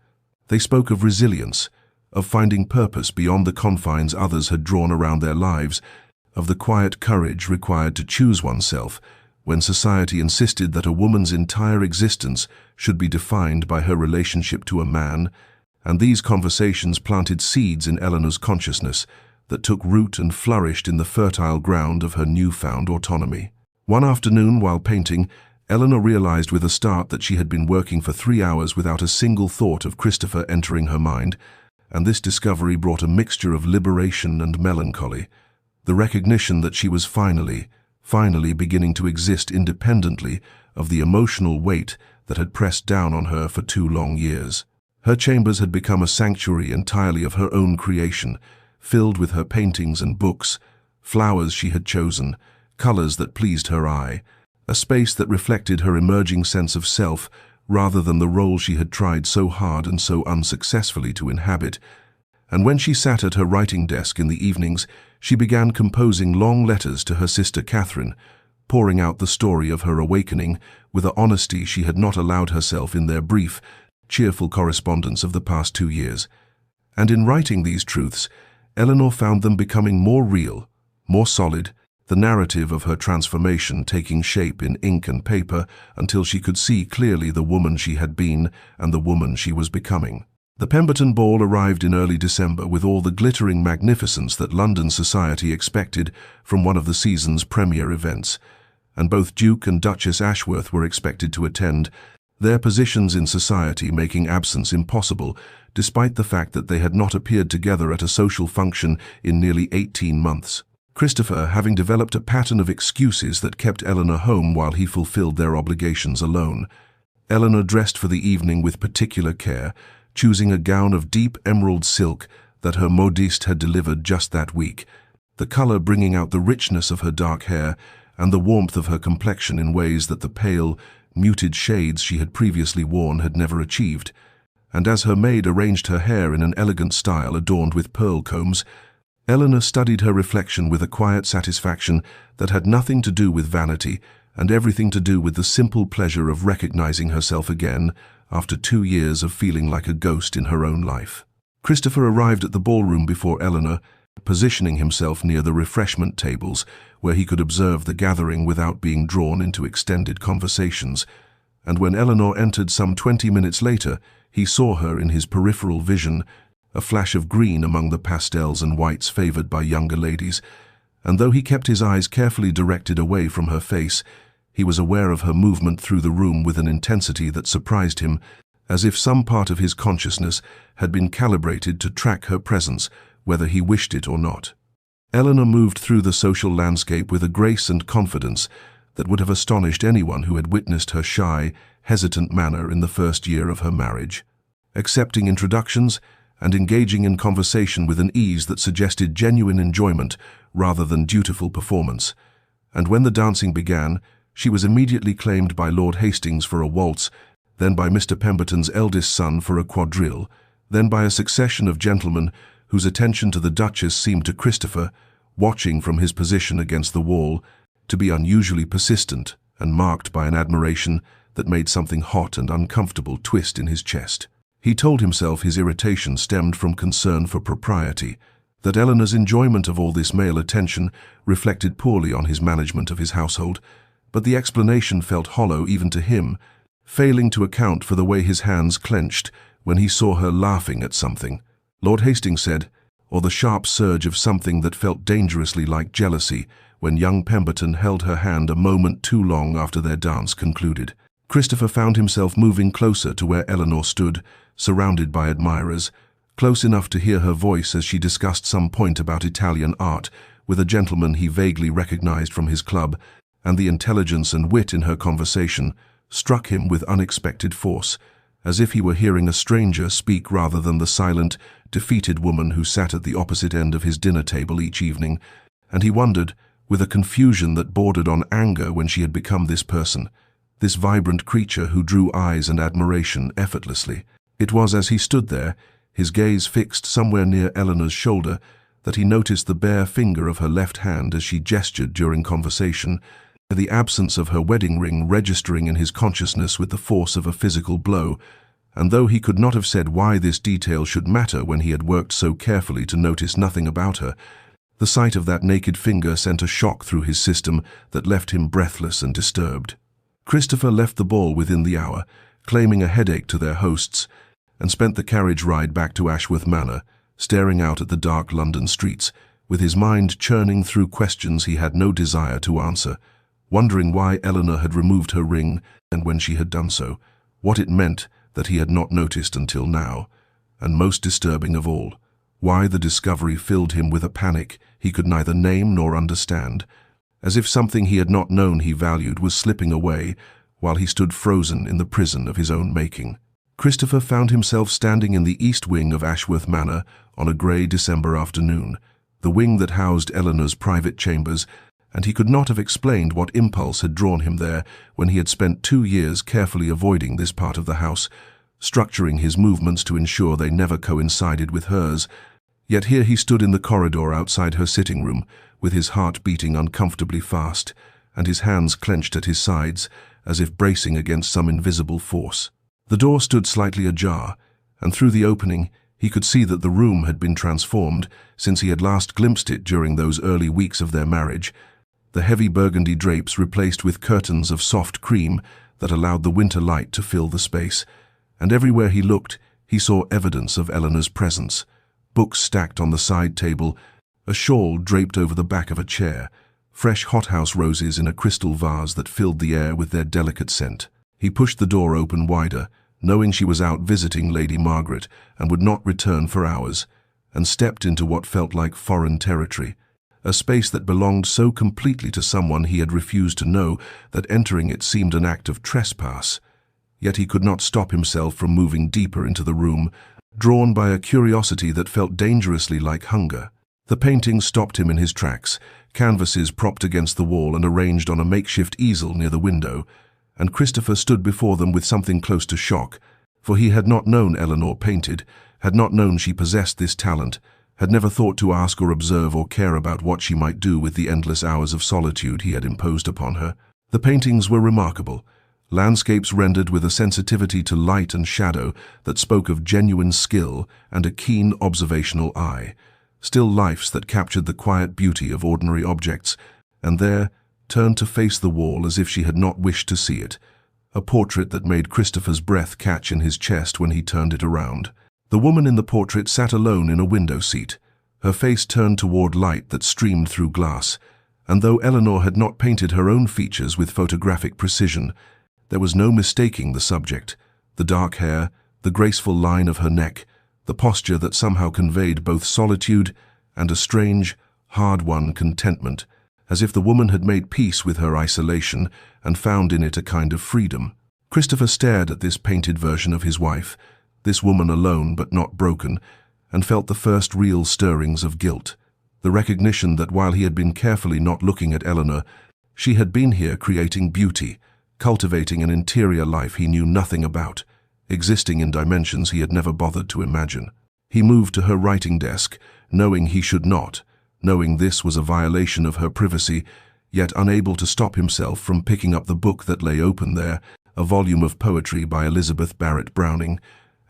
They spoke of resilience, of finding purpose beyond the confines others had drawn around their lives, of the quiet courage required to choose oneself when society insisted that a woman's entire existence should be defined by her relationship to a man, and these conversations planted seeds in Eleanor's consciousness that took root and flourished in the fertile ground of her newfound autonomy. One afternoon, while painting, Eleanor realized with a start that she had been working for 3 hours without a single thought of Christopher entering her mind, and this discovery brought a mixture of liberation and melancholy, the recognition that she was finally beginning to exist independently of the emotional weight that had pressed down on her for 2 long years. Her chambers had become a sanctuary entirely of her own creation, filled with her paintings and books, flowers she had chosen, colors that pleased her eye, a space that reflected her emerging sense of self rather than the role she had tried so hard and so unsuccessfully to inhabit. And when she sat at her writing desk in the evenings, she began composing long letters to her sister Catherine, pouring out the story of her awakening with a honesty she had not allowed herself in their brief, cheerful correspondence of the past 2 years. And in writing these truths, Eleanor found them becoming more real, more solid, the narrative of her transformation taking shape in ink and paper until she could see clearly the woman she had been and the woman she was becoming. The Pemberton Ball arrived in early December with all the glittering magnificence that London society expected from one of the season's premier events, and both Duke and Duchess Ashworth were expected to attend, their positions in society making absence impossible, despite the fact that they had not appeared together at a social function in nearly 18 months. Christopher, having developed a pattern of excuses that kept Eleanor home while he fulfilled their obligations alone. Eleanor dressed for the evening with particular care, choosing a gown of deep emerald silk that her modiste had delivered just that week, the color bringing out the richness of her dark hair and the warmth of her complexion in ways that the pale, muted shades she had previously worn had never achieved. And as her maid arranged her hair in an elegant style adorned with pearl combs, Eleanor studied her reflection with a quiet satisfaction that had nothing to do with vanity and everything to do with the simple pleasure of recognizing herself again after 2 years of feeling like a ghost in her own life. Christopher arrived at the ballroom before Eleanor, positioning himself near the refreshment tables where he could observe the gathering without being drawn into extended conversations, and when Eleanor entered some 20 minutes later, he saw her in his peripheral vision, a flash of green among the pastels and whites favored by younger ladies, and though he kept his eyes carefully directed away from her face, he was aware of her movement through the room with an intensity that surprised him, as if some part of his consciousness had been calibrated to track her presence, whether he wished it or not. Eleanor moved through the social landscape with a grace and confidence that would have astonished anyone who had witnessed her shy, hesitant manner in the first year of her marriage, accepting introductions and engaging in conversation with an ease that suggested genuine enjoyment rather than dutiful performance. And when the dancing began, she was immediately claimed by Lord Hastings for a waltz, then by Mr. Pemberton's eldest son for a quadrille, then by a succession of gentlemen whose attention to the Duchess seemed to Christopher, watching from his position against the wall, to be unusually persistent and marked by an admiration that made something hot and uncomfortable twist in his chest. He told himself his irritation stemmed from concern for propriety, that Eleanor's enjoyment of all this male attention reflected poorly on his management of his household, but the explanation felt hollow even to him, failing to account for the way his hands clenched when he saw her laughing at something. Lord Hastings said, or the sharp surge of something that felt dangerously like jealousy when young Pemberton held her hand a moment too long after their dance concluded. Christopher found himself moving closer to where Eleanor stood, surrounded by admirers, close enough to hear her voice as she discussed some point about Italian art with a gentleman he vaguely recognized from his club, and the intelligence and wit in her conversation struck him with unexpected force, as if he were hearing a stranger speak rather than the silent, defeated woman who sat at the opposite end of his dinner table each evening, and he wondered, with a confusion that bordered on anger when she had become this person, this vibrant creature who drew eyes and admiration effortlessly. It was as he stood there, his gaze fixed somewhere near Eleanor's shoulder, that he noticed the bare finger of her left hand as she gestured during conversation, the absence of her wedding ring registering in his consciousness with the force of a physical blow, and though he could not have said why this detail should matter when he had worked so carefully to notice nothing about her, the sight of that naked finger sent a shock through his system that left him breathless and disturbed. Christopher left the ball within the hour, claiming a headache to their hosts, and spent the carriage ride back to Ashworth Manor, staring out at the dark London streets, with his mind churning through questions he had no desire to answer, wondering why Eleanor had removed her ring and when she had done so, what it meant that he had not noticed until now, and most disturbing of all, why the discovery filled him with a panic he could neither name nor understand, as if something he had not known he valued was slipping away while he stood frozen in the prison of his own making. Christopher found himself standing in the east wing of Ashworth Manor on a grey December afternoon, the wing that housed Eleanor's private chambers, and he could not have explained what impulse had drawn him there when he had spent 2 years carefully avoiding this part of the house, structuring his movements to ensure they never coincided with hers. Yet here he stood in the corridor outside her sitting room, with his heart beating uncomfortably fast, and his hands clenched at his sides, as if bracing against some invisible force. The door stood slightly ajar, and through the opening he could see that the room had been transformed since he had last glimpsed it during those early weeks of their marriage, the heavy burgundy drapes replaced with curtains of soft cream that allowed the winter light to fill the space, and everywhere he looked he saw evidence of Eleanor's presence. Books stacked on the side table, a shawl draped over the back of a chair, fresh hothouse roses in a crystal vase that filled the air with their delicate scent. He pushed the door open wider, knowing she was out visiting Lady Margaret and would not return for hours, and stepped into what felt like foreign territory, a space that belonged so completely to someone he had refused to know that entering it seemed an act of trespass. Yet he could not stop himself from moving deeper into the room, drawn by a curiosity that felt dangerously like hunger. The paintings stopped him in his tracks, canvases propped against the wall and arranged on a makeshift easel near the window, and Christopher stood before them with something close to shock, for he had not known Eleanor painted, had not known she possessed this talent, had never thought to ask or observe or care about what she might do with the endless hours of solitude he had imposed upon her. The paintings were remarkable, landscapes rendered with a sensitivity to light and shadow that spoke of genuine skill and a keen observational eye, still lifes that captured the quiet beauty of ordinary objects, and there, turned to face the wall as if she had not wished to see it, a portrait that made Christopher's breath catch in his chest when he turned it around. The woman in the portrait sat alone in a window seat, her face turned toward light that streamed through glass, and though Eleanor had not painted her own features with photographic precision, there was no mistaking the subject, the dark hair, the graceful line of her neck, the posture that somehow conveyed both solitude and a strange, hard-won contentment, as if the woman had made peace with her isolation and found in it a kind of freedom. Christopher stared at this painted version of his wife, this woman alone but not broken, and felt the first real stirrings of guilt, the recognition that while he had been carefully not looking at Eleanor, she had been here creating beauty, cultivating an interior life he knew nothing about, existing in dimensions he had never bothered to imagine. He moved to her writing desk, knowing he should not, knowing this was a violation of her privacy, yet unable to stop himself from picking up the book that lay open there, a volume of poetry by Elizabeth Barrett Browning,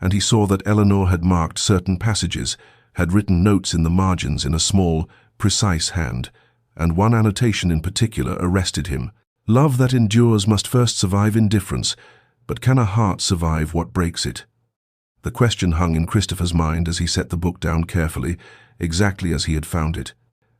and he saw that Eleanor had marked certain passages, had written notes in the margins in a small, precise hand, and one annotation in particular arrested him. Love that endures must first survive indifference, but can a heart survive what breaks it? The question hung in Christopher's mind as he set the book down carefully, exactly as he had found it,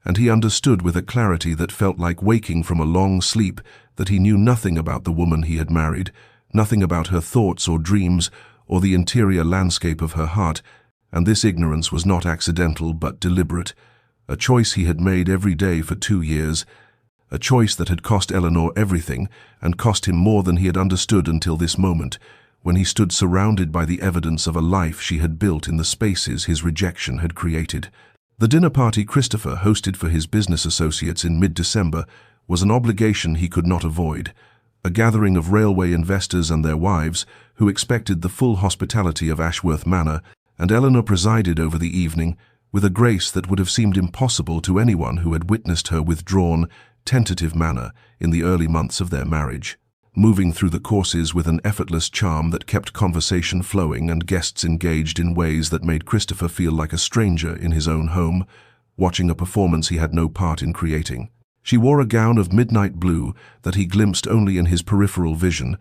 and he understood with a clarity that felt like waking from a long sleep that he knew nothing about the woman he had married, nothing about her thoughts or dreams or the interior landscape of her heart, and this ignorance was not accidental but deliberate, a choice he had made every day for 2 years, a choice that had cost Eleanor everything and cost him more than he had understood until this moment, when he stood surrounded by the evidence of a life she had built in the spaces his rejection had created. The dinner party Christopher hosted for his business associates in mid-December was an obligation he could not avoid, a gathering of railway investors and their wives who expected the full hospitality of Ashworth Manor, and Eleanor presided over the evening with a grace that would have seemed impossible to anyone who had witnessed her withdrawn, tentative manner in the early months of their marriage, moving through the courses with an effortless charm that kept conversation flowing and guests engaged in ways that made Christopher feel like a stranger in his own home, watching a performance he had no part in creating. She wore a gown of midnight blue that he glimpsed only in his peripheral vision,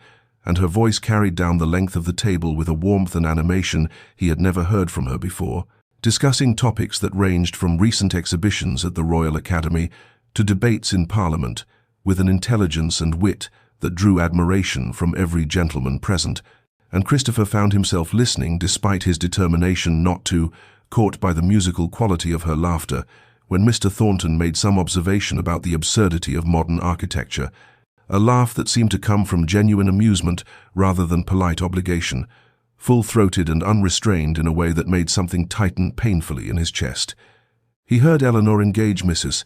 and her voice carried down the length of the table with a warmth and animation he had never heard from her before, discussing topics that ranged from recent exhibitions at the Royal Academy to debates in Parliament, with an intelligence and wit that drew admiration from every gentleman present, and Christopher found himself listening despite his determination not to, caught by the musical quality of her laughter, when Mr. Thornton made some observation about the absurdity of modern architecture, a laugh that seemed to come from genuine amusement rather than polite obligation, full-throated and unrestrained in a way that made something tighten painfully in his chest. He heard Eleanor engage Mrs.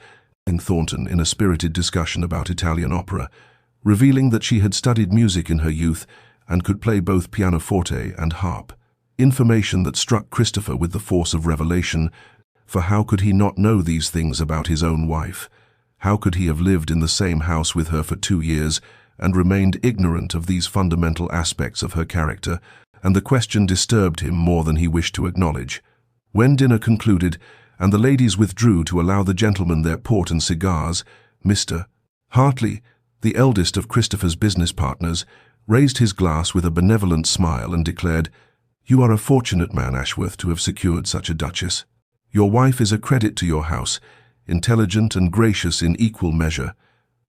Thornton in a spirited discussion about Italian opera, revealing that she had studied music in her youth and could play both pianoforte and harp. Information that struck Christopher with the force of revelation, for how could he not know these things about his own wife? How could he have lived in the same house with her for 2 years and remained ignorant of these fundamental aspects of her character? And the question disturbed him more than he wished to acknowledge. When dinner concluded and the ladies withdrew to allow the gentlemen their port and cigars, Mr. Hartley, the eldest of Christopher's business partners, raised his glass with a benevolent smile and declared, "You are a fortunate man, Ashworth, to have secured such a duchess. Your wife is a credit to your house, intelligent and gracious in equal measure.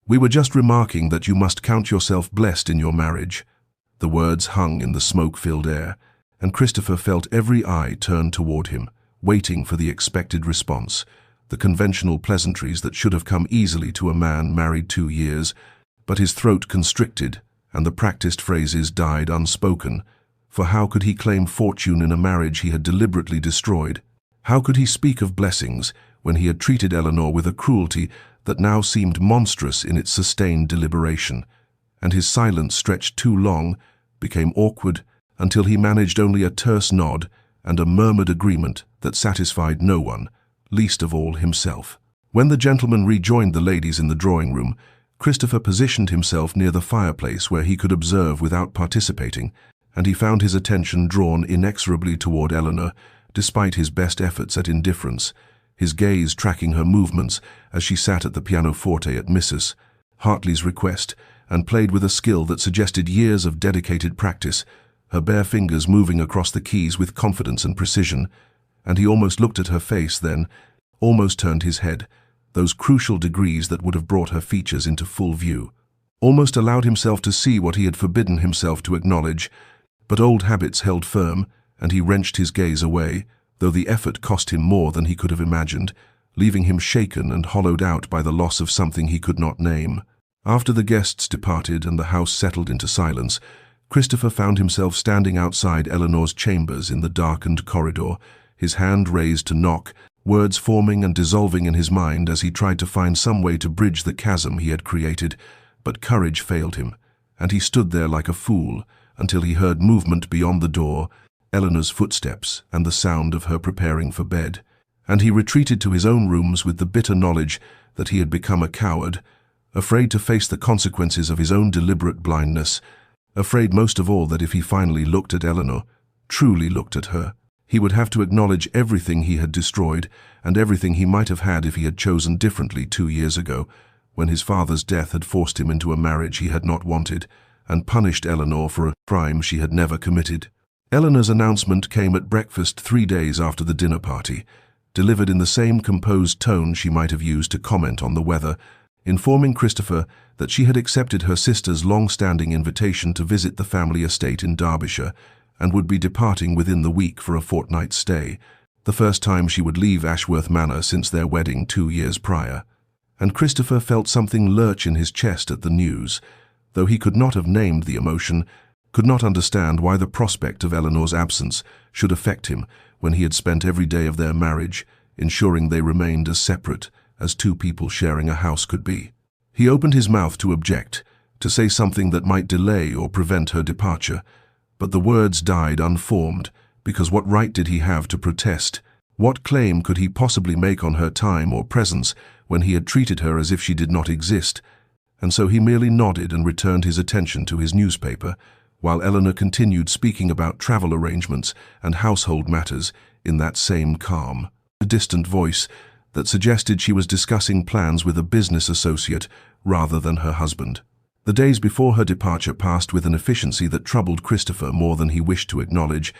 We were just remarking that you must count yourself blessed in your marriage." The words hung in the smoke-filled air, and Christopher felt every eye turned toward him, waiting for the expected response, the conventional pleasantries that should have come easily to a man married 2 years, but his throat constricted, and the practiced phrases died unspoken, for how could he claim fortune in a marriage he had deliberately destroyed? How could he speak of blessings when he had treated Eleanor with a cruelty that now seemed monstrous in its sustained deliberation? And his silence stretched too long, became awkward, until he managed only a terse nod and a murmured agreement that satisfied no one, least of all himself. When the gentlemen rejoined the ladies in the drawing-room, Christopher positioned himself near the fireplace where he could observe without participating, and he found his attention drawn inexorably toward Eleanor, despite his best efforts at indifference, his gaze tracking her movements as she sat at the pianoforte at Mrs. Hartley's request, and played with a skill that suggested years of dedicated practice, her bare fingers moving across the keys with confidence and precision, and he almost looked at her face then, almost turned his head, those crucial degrees that would have brought her features into full view, almost allowed himself to see what he had forbidden himself to acknowledge, but old habits held firm, and he wrenched his gaze away, though the effort cost him more than he could have imagined, leaving him shaken and hollowed out by the loss of something he could not name. After the guests departed and the house settled into silence, Christopher found himself standing outside Eleanor's chambers in the darkened corridor, his hand raised to knock, words forming and dissolving in his mind as he tried to find some way to bridge the chasm he had created, but courage failed him, and he stood there like a fool until he heard movement beyond the door, Eleanor's footsteps and the sound of her preparing for bed, and he retreated to his own rooms with the bitter knowledge that he had become a coward, afraid to face the consequences of his own deliberate blindness, afraid most of all that if he finally looked at Eleanor, truly looked at her, he would have to acknowledge everything he had destroyed and everything he might have had if he had chosen differently 2 years ago, when his father's death had forced him into a marriage he had not wanted and punished Eleanor for a crime she had never committed. Eleanor's announcement came at breakfast 3 days after the dinner party, delivered in the same composed tone she might have used to comment on the weather, informing Christopher that she had accepted her sister's long-standing invitation to visit the family estate in Derbyshire and would be departing within the week for a fortnight's stay, the first time she would leave Ashworth Manor since their wedding 2 years prior. And Christopher felt something lurch in his chest at the news, though he could not have named the emotion, could not understand why the prospect of Eleanor's absence should affect him when he had spent every day of their marriage ensuring they remained as separate as 2 people sharing a house could be. He opened his mouth to object, to say something that might delay or prevent her departure, but the words died unformed, because what right did he have to protest? What claim could he possibly make on her time or presence when he had treated her as if she did not exist, and so he merely nodded and returned his attention to his newspaper, while Eleanor continued speaking about travel arrangements and household matters in that same calm, distant voice that suggested she was discussing plans with a business associate rather than her husband. The days before her departure passed with an efficiency that troubled Christopher more than he wished to acknowledge,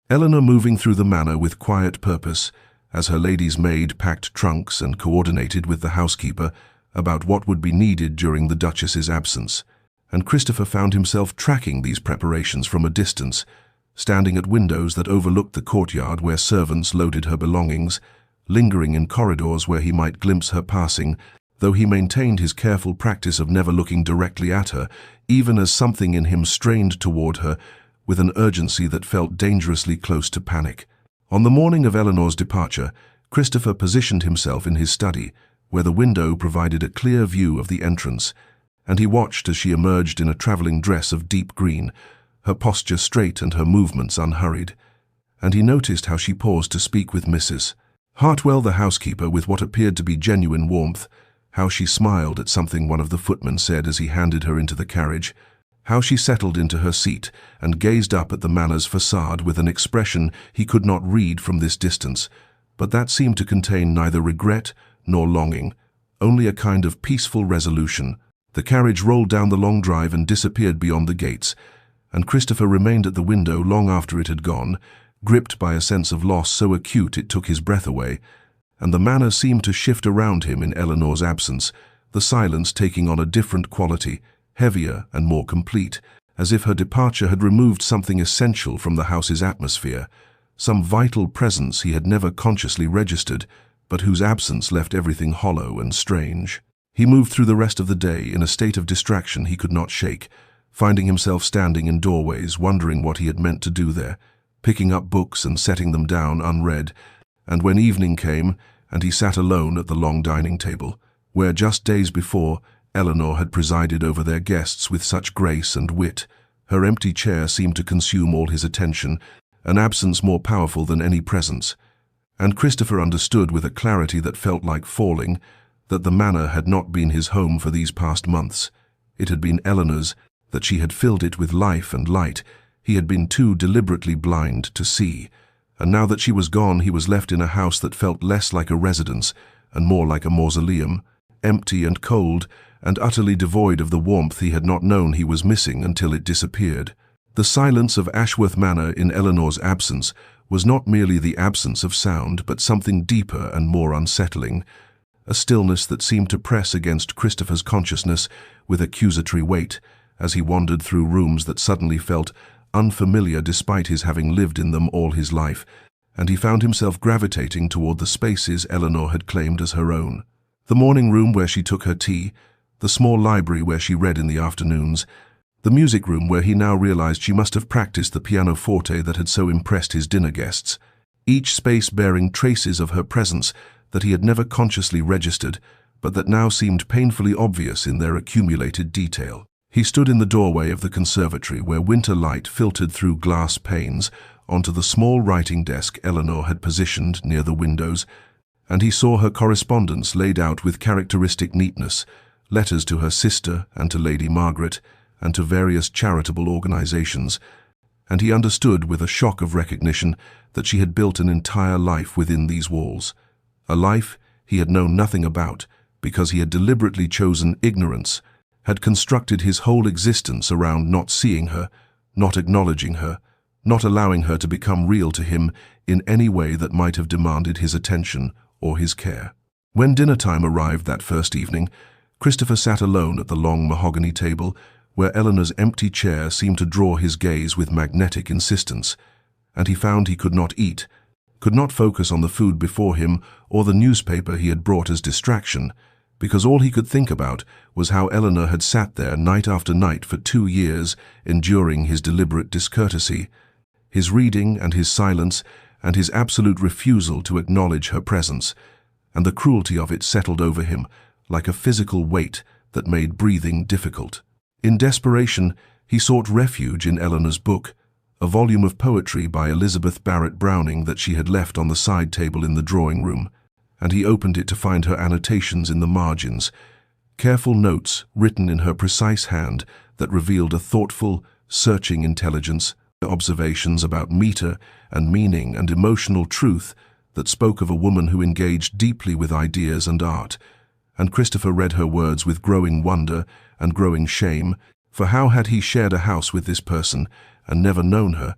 Eleanor moving through the manor with quiet purpose, as her lady's maid packed trunks and coordinated with the housekeeper about what would be needed during the Duchess's absence, and Christopher found himself tracking these preparations from a distance, standing at windows that overlooked the courtyard where servants loaded her belongings, lingering in corridors where he might glimpse her passing, though he maintained his careful practice of never looking directly at her, even as something in him strained toward her with an urgency that felt dangerously close to panic. On the morning of Eleanor's departure, Christopher positioned himself in his study, where the window provided a clear view of the entrance, and he watched as she emerged in a traveling dress of deep green, her posture straight and her movements unhurried. And he noticed how she paused to speak with Mrs. Hartwell, the housekeeper, with what appeared to be genuine warmth, how she smiled at something one of the footmen said as he handed her into the carriage, how she settled into her seat and gazed up at the manor's facade with an expression he could not read from this distance, but that seemed to contain neither regret nor longing, only a kind of peaceful resolution. The carriage rolled down the long drive and disappeared beyond the gates, and Christopher remained at the window long after it had gone, gripped by a sense of loss so acute it took his breath away, and the manor seemed to shift around him in Eleanor's absence, the silence taking on a different quality, heavier and more complete, as if her departure had removed something essential from the house's atmosphere, some vital presence he had never consciously registered, but whose absence left everything hollow and strange. He moved through the rest of the day in a state of distraction he could not shake, finding himself standing in doorways, wondering what he had meant to do there, picking up books and setting them down unread, and when evening came and he sat alone at the long dining table, where just days before Eleanor had presided over their guests with such grace and wit, her empty chair seemed to consume all his attention, an absence more powerful than any presence. And Christopher understood with a clarity that felt like falling that the manor had not been his home for these past months. It had been Eleanor's, that she had filled it with life and light. He had been too deliberately blind to see, and now that she was gone he was left in a house that felt less like a residence and more like a mausoleum, empty and cold and utterly devoid of the warmth he had not known he was missing until it disappeared. The silence of Ashworth Manor in Eleanor's absence was not merely the absence of sound, but something deeper and more unsettling, a stillness that seemed to press against Christopher's consciousness with accusatory weight as he wandered through rooms that suddenly felt unfamiliar despite his having lived in them all his life, and he found himself gravitating toward the spaces Eleanor had claimed as her own. The morning room where she took her tea, the small library where she read in the afternoons, the music room where he now realized she must have practiced the pianoforte that had so impressed his dinner guests, each space bearing traces of her presence that he had never consciously registered, but that now seemed painfully obvious in their accumulated detail. He stood in the doorway of the conservatory where winter light filtered through glass panes onto the small writing desk Eleanor had positioned near the windows, and he saw her correspondence laid out with characteristic neatness, letters to her sister and to Lady Margaret, and to various charitable organizations, and he understood with a shock of recognition that she had built an entire life within these walls, a life he had known nothing about because he had deliberately chosen ignorance, had constructed his whole existence around not seeing her, not acknowledging her, not allowing her to become real to him in any way that might have demanded his attention or his care. When dinner time arrived that first evening, Christopher sat alone at the long mahogany table where Eleanor's empty chair seemed to draw his gaze with magnetic insistence, and he found he could not eat, could not focus on the food before him or the newspaper he had brought as distraction, because all he could think about was how Eleanor had sat there night after night for 2 years, enduring his deliberate discourtesy, his reading and his silence and his absolute refusal to acknowledge her presence, and the cruelty of it settled over him like a physical weight that made breathing difficult. In desperation, he sought refuge in Eleanor's book, a volume of poetry by Elizabeth Barrett Browning that she had left on the side table in the drawing room, and he opened it to find her annotations in the margins, careful notes written in her precise hand that revealed a thoughtful, searching intelligence, observations about meter and meaning and emotional truth that spoke of a woman who engaged deeply with ideas and art. And Christopher read her words with growing wonder and growing shame, for how had he shared a house with this person and never known her,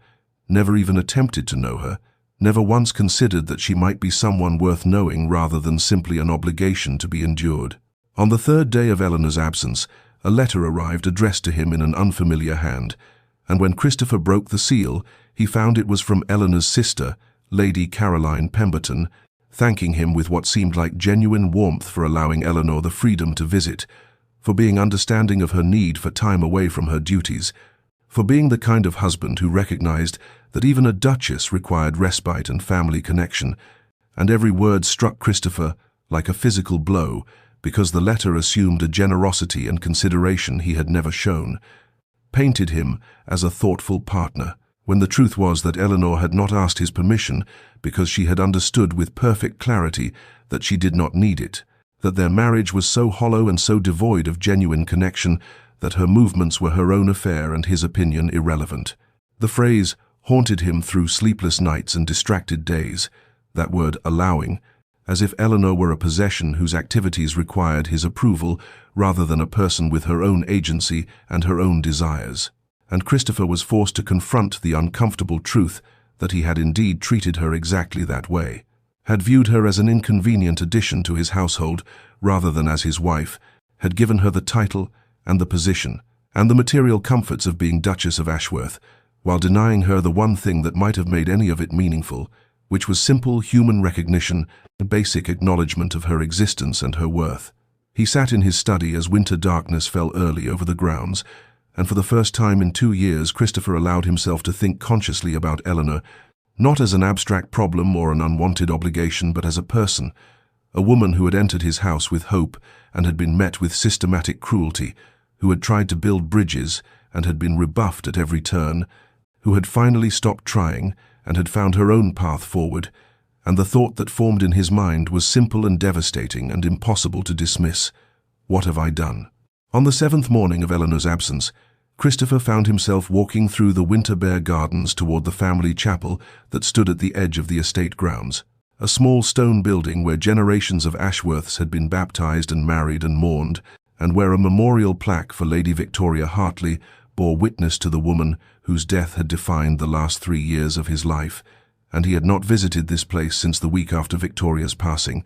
never even attempted to know her, never once considered that she might be someone worth knowing rather than simply an obligation to be endured. On the third day of Eleanor's absence, a letter arrived addressed to him in an unfamiliar hand, and when Christopher broke the seal, he found it was from Eleanor's sister, Lady Caroline Pemberton, thanking him with what seemed like genuine warmth for allowing Eleanor the freedom to visit, for being understanding of her need for time away from her duties, for being the kind of husband who recognized that even a duchess required respite and family connection. And every word struck Christopher like a physical blow, because the letter assumed a generosity and consideration he had never shown, painted him as a thoughtful partner, when the truth was that Eleanor had not asked his permission because she had understood with perfect clarity that she did not need it, that their marriage was so hollow and so devoid of genuine connection that her movements were her own affair and his opinion irrelevant. The phrase haunted him through sleepless nights and distracted days, that word allowing, as if Eleanor were a possession whose activities required his approval rather than a person with her own agency and her own desires. And Christopher was forced to confront the uncomfortable truth that he had indeed treated her exactly that way, had viewed her as an inconvenient addition to his household rather than as his wife, had given her the title and the position and the material comforts of being Duchess of Ashworth, while denying her the one thing that might have made any of it meaningful, which was simple human recognition, a basic acknowledgement of her existence and her worth. He sat in his study as winter darkness fell early over the grounds, and for the first time in 2 years Christopher allowed himself to think consciously about Eleanor, not as an abstract problem or an unwanted obligation, but as a person, a woman who had entered his house with hope and had been met with systematic cruelty, who had tried to build bridges and had been rebuffed at every turn, who had finally stopped trying and had found her own path forward, and the thought that formed in his mind was simple and devastating and impossible to dismiss. What have I done? On the 7th morning of Eleanor's absence, Christopher found himself walking through the Winterbear Gardens toward the family chapel that stood at the edge of the estate grounds, a small stone building where generations of Ashworths had been baptized and married and mourned, and where a memorial plaque for Lady Victoria Hartley bore witness to the woman whose death had defined the last 3 years of his life, and he had not visited this place since the week after Victoria's passing,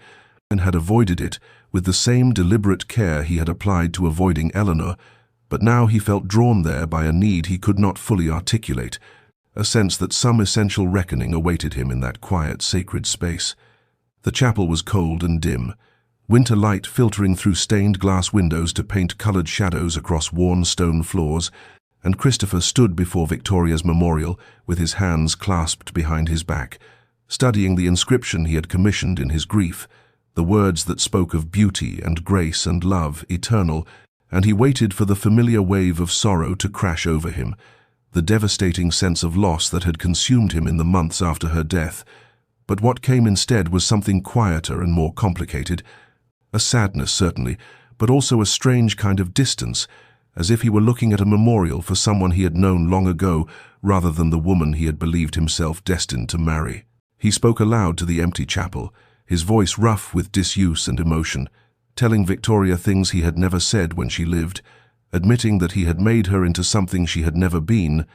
and had avoided it with the same deliberate care he had applied to avoiding Eleanor, but now he felt drawn there by a need he could not fully articulate, a sense that some essential reckoning awaited him in that quiet, sacred space. The chapel was cold and dim, winter light filtering through stained glass windows to paint colored shadows across worn stone floors, and Christopher stood before Victoria's memorial with his hands clasped behind his back, studying the inscription he had commissioned in his grief, the words that spoke of beauty and grace and love eternal, and he waited for the familiar wave of sorrow to crash over him, the devastating sense of loss that had consumed him in the months after her death. But what came instead was something quieter and more complicated, a sadness certainly, but also a strange kind of distance, as if he were looking at a memorial for someone he had known long ago rather than the woman he had believed himself destined to marry. He spoke aloud to the empty chapel, his voice rough with disuse and emotion, telling Victoria things he had never said when she lived, admitting that he had made her into something she had never been,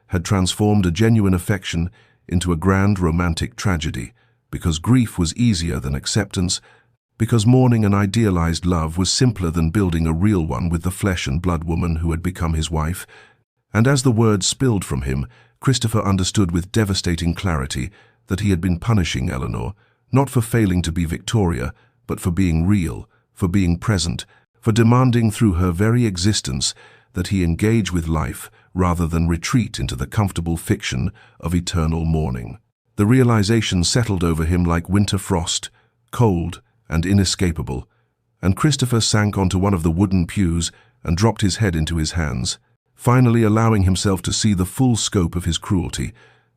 had transformed a genuine affection into a grand romantic tragedy, because grief was easier than acceptance, because mourning an idealized love was simpler than building a real one with the flesh and blood woman who had become his wife. And as the words spilled from him, Christopher understood with devastating clarity that he had been punishing Eleanor, not for failing to be Victoria, but for being real, for being present, for demanding through her very existence that he engage with life rather than retreat into the comfortable fiction of eternal mourning. The realization settled over him like winter frost, cold and inescapable, and Christopher sank onto one of the wooden pews and dropped his head into his hands, finally allowing himself to see the full scope of his cruelty,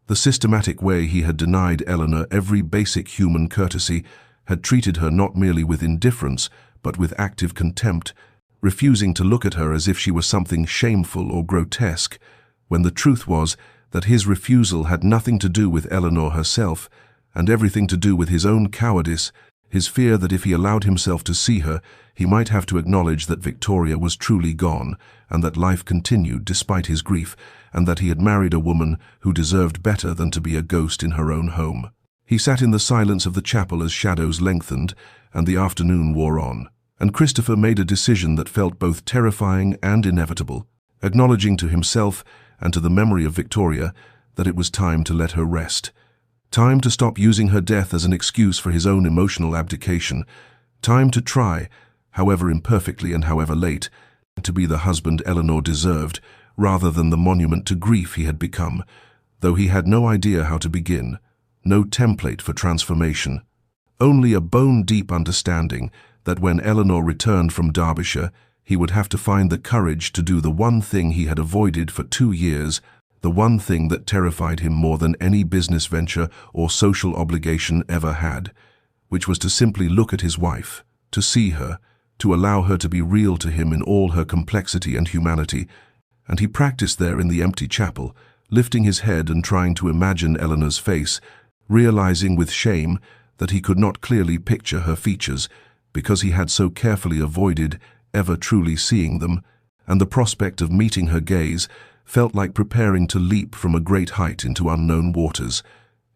the systematic way he had denied Eleanor every basic human courtesy, had treated her not merely with indifference, but with active contempt, refusing to look at her as if she were something shameful or grotesque, when the truth was that his refusal had nothing to do with Eleanor herself, and everything to do with his own cowardice, his fear that if he allowed himself to see her, he might have to acknowledge that Victoria was truly gone, and that life continued despite his grief, and that he had married a woman who deserved better than to be a ghost in her own home. He sat in the silence of the chapel as shadows lengthened, and the afternoon wore on, and Christopher made a decision that felt both terrifying and inevitable, acknowledging to himself and to the memory of Victoria that it was time to let her rest. Time to stop using her death as an excuse for his own emotional abdication. Time to try, however imperfectly and however late, to be the husband Eleanor deserved, rather than the monument to grief he had become, though he had no idea how to begin, no template for transformation. Only a bone-deep understanding that when Eleanor returned from Derbyshire, he would have to find the courage to do the one thing he had avoided for 2 years, the one thing that terrified him more than any business venture or social obligation ever had, which was to simply look at his wife, to see her, to allow her to be real to him in all her complexity and humanity. And he practiced there in the empty chapel, lifting his head and trying to imagine Eleanor's face, realizing with shame that he could not clearly picture her features because he had so carefully avoided ever truly seeing them, and the prospect of meeting her gaze felt like preparing to leap from a great height into unknown waters,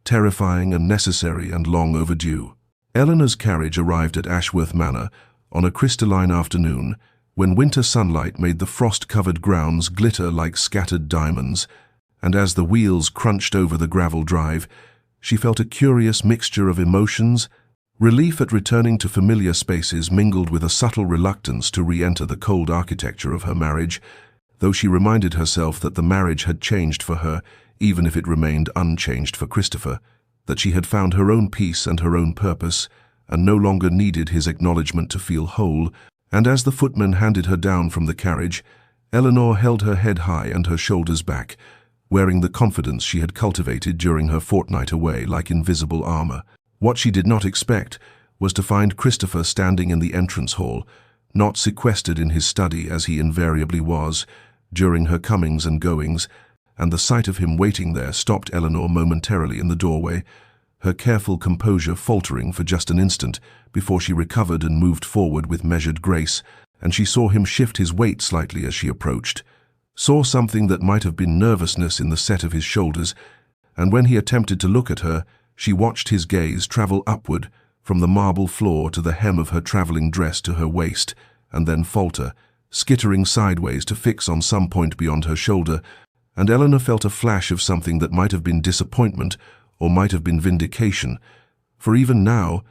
terrifying and necessary and long overdue. Eleanor's carriage arrived at Ashworth Manor on a crystalline afternoon when winter sunlight made the frost-covered grounds glitter like scattered diamonds, and as the wheels crunched over the gravel drive, she felt a curious mixture of emotions. Relief at returning to familiar spaces mingled with a subtle reluctance to re-enter the cold architecture of her marriage, though she reminded herself that the marriage had changed for her, even if it remained unchanged for Christopher, that she had found her own peace and her own purpose, and no longer needed his acknowledgement to feel whole. And as the footman handed her down from the carriage, Eleanor held her head high and her shoulders back, wearing the confidence she had cultivated during her fortnight away like invisible armor. What she did not expect was to find Christopher standing in the entrance hall, not sequestered in his study as he invariably was during her comings and goings, and the sight of him waiting there stopped Eleanor momentarily in the doorway, her careful composure faltering for just an instant before she recovered and moved forward with measured grace, and she saw him shift his weight slightly as she approached, saw something that might have been nervousness in the set of his shoulders, and when he attempted to look at her, she watched his gaze travel upward from the marble floor to the hem of her traveling dress to her waist, and then falter, skittering sideways to fix on some point beyond her shoulder, and Eleanor felt a flash of something that might have been disappointment or might have been vindication, for even now,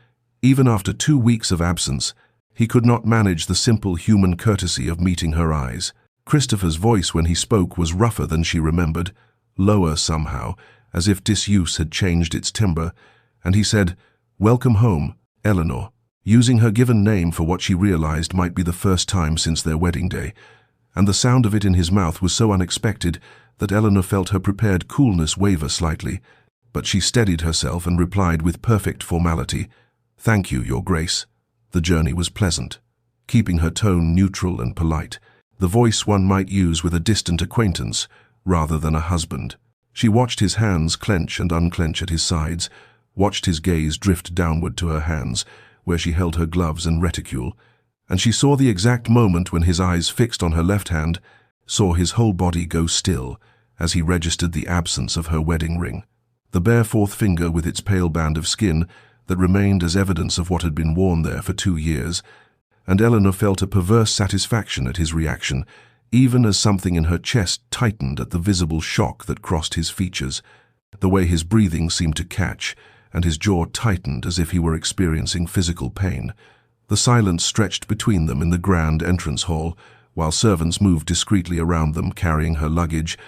even after 2 weeks of absence, he could not manage the simple human courtesy of meeting her eyes. Christopher's voice when he spoke was rougher than she remembered, lower somehow, as if disuse had changed its timbre, and he said, "Welcome home, Eleanor," using her given name for what she realized might be the first time since their wedding day, and the sound of it in his mouth was so unexpected that Eleanor felt her prepared coolness waver slightly, but she steadied herself and replied with perfect formality, "Thank you, Your Grace." The journey was pleasant, keeping her tone neutral and polite, the voice one might use with a distant acquaintance rather than a husband. She watched his hands clench and unclench at his sides, watched his gaze drift downward to her hands, where she held her gloves and reticule, and she saw the exact moment when his eyes fixed on her left hand, saw his whole body go still as he registered the absence of her wedding ring, the bare fourth finger with its pale band of skin that remained as evidence of what had been worn there for 2 years, and Eleanor felt a perverse satisfaction at his reaction, even as something in her chest tightened at the visible shock that crossed his features, the way his breathing seemed to catch, and his jaw tightened as if he were experiencing physical pain. The silence stretched between them in the grand entrance hall, while servants moved discreetly around them carrying her luggage,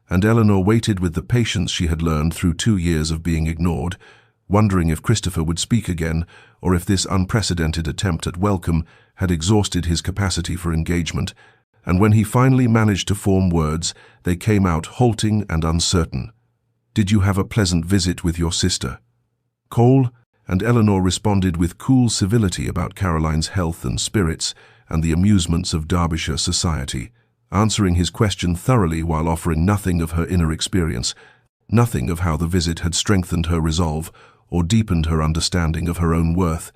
and Eleanor waited with the patience she had learned through 2 years of being ignored, wondering if Christopher would speak again, or if this unprecedented attempt at welcome had exhausted his capacity for engagement, and when he finally managed to form words, they came out halting and uncertain. "Did you have a pleasant visit with your sister, Cole?" and Eleanor responded with cool civility about Caroline's health and spirits and the amusements of Derbyshire society, answering his question thoroughly while offering nothing of her inner experience, nothing of how the visit had strengthened her resolve or deepened her understanding of her own worth.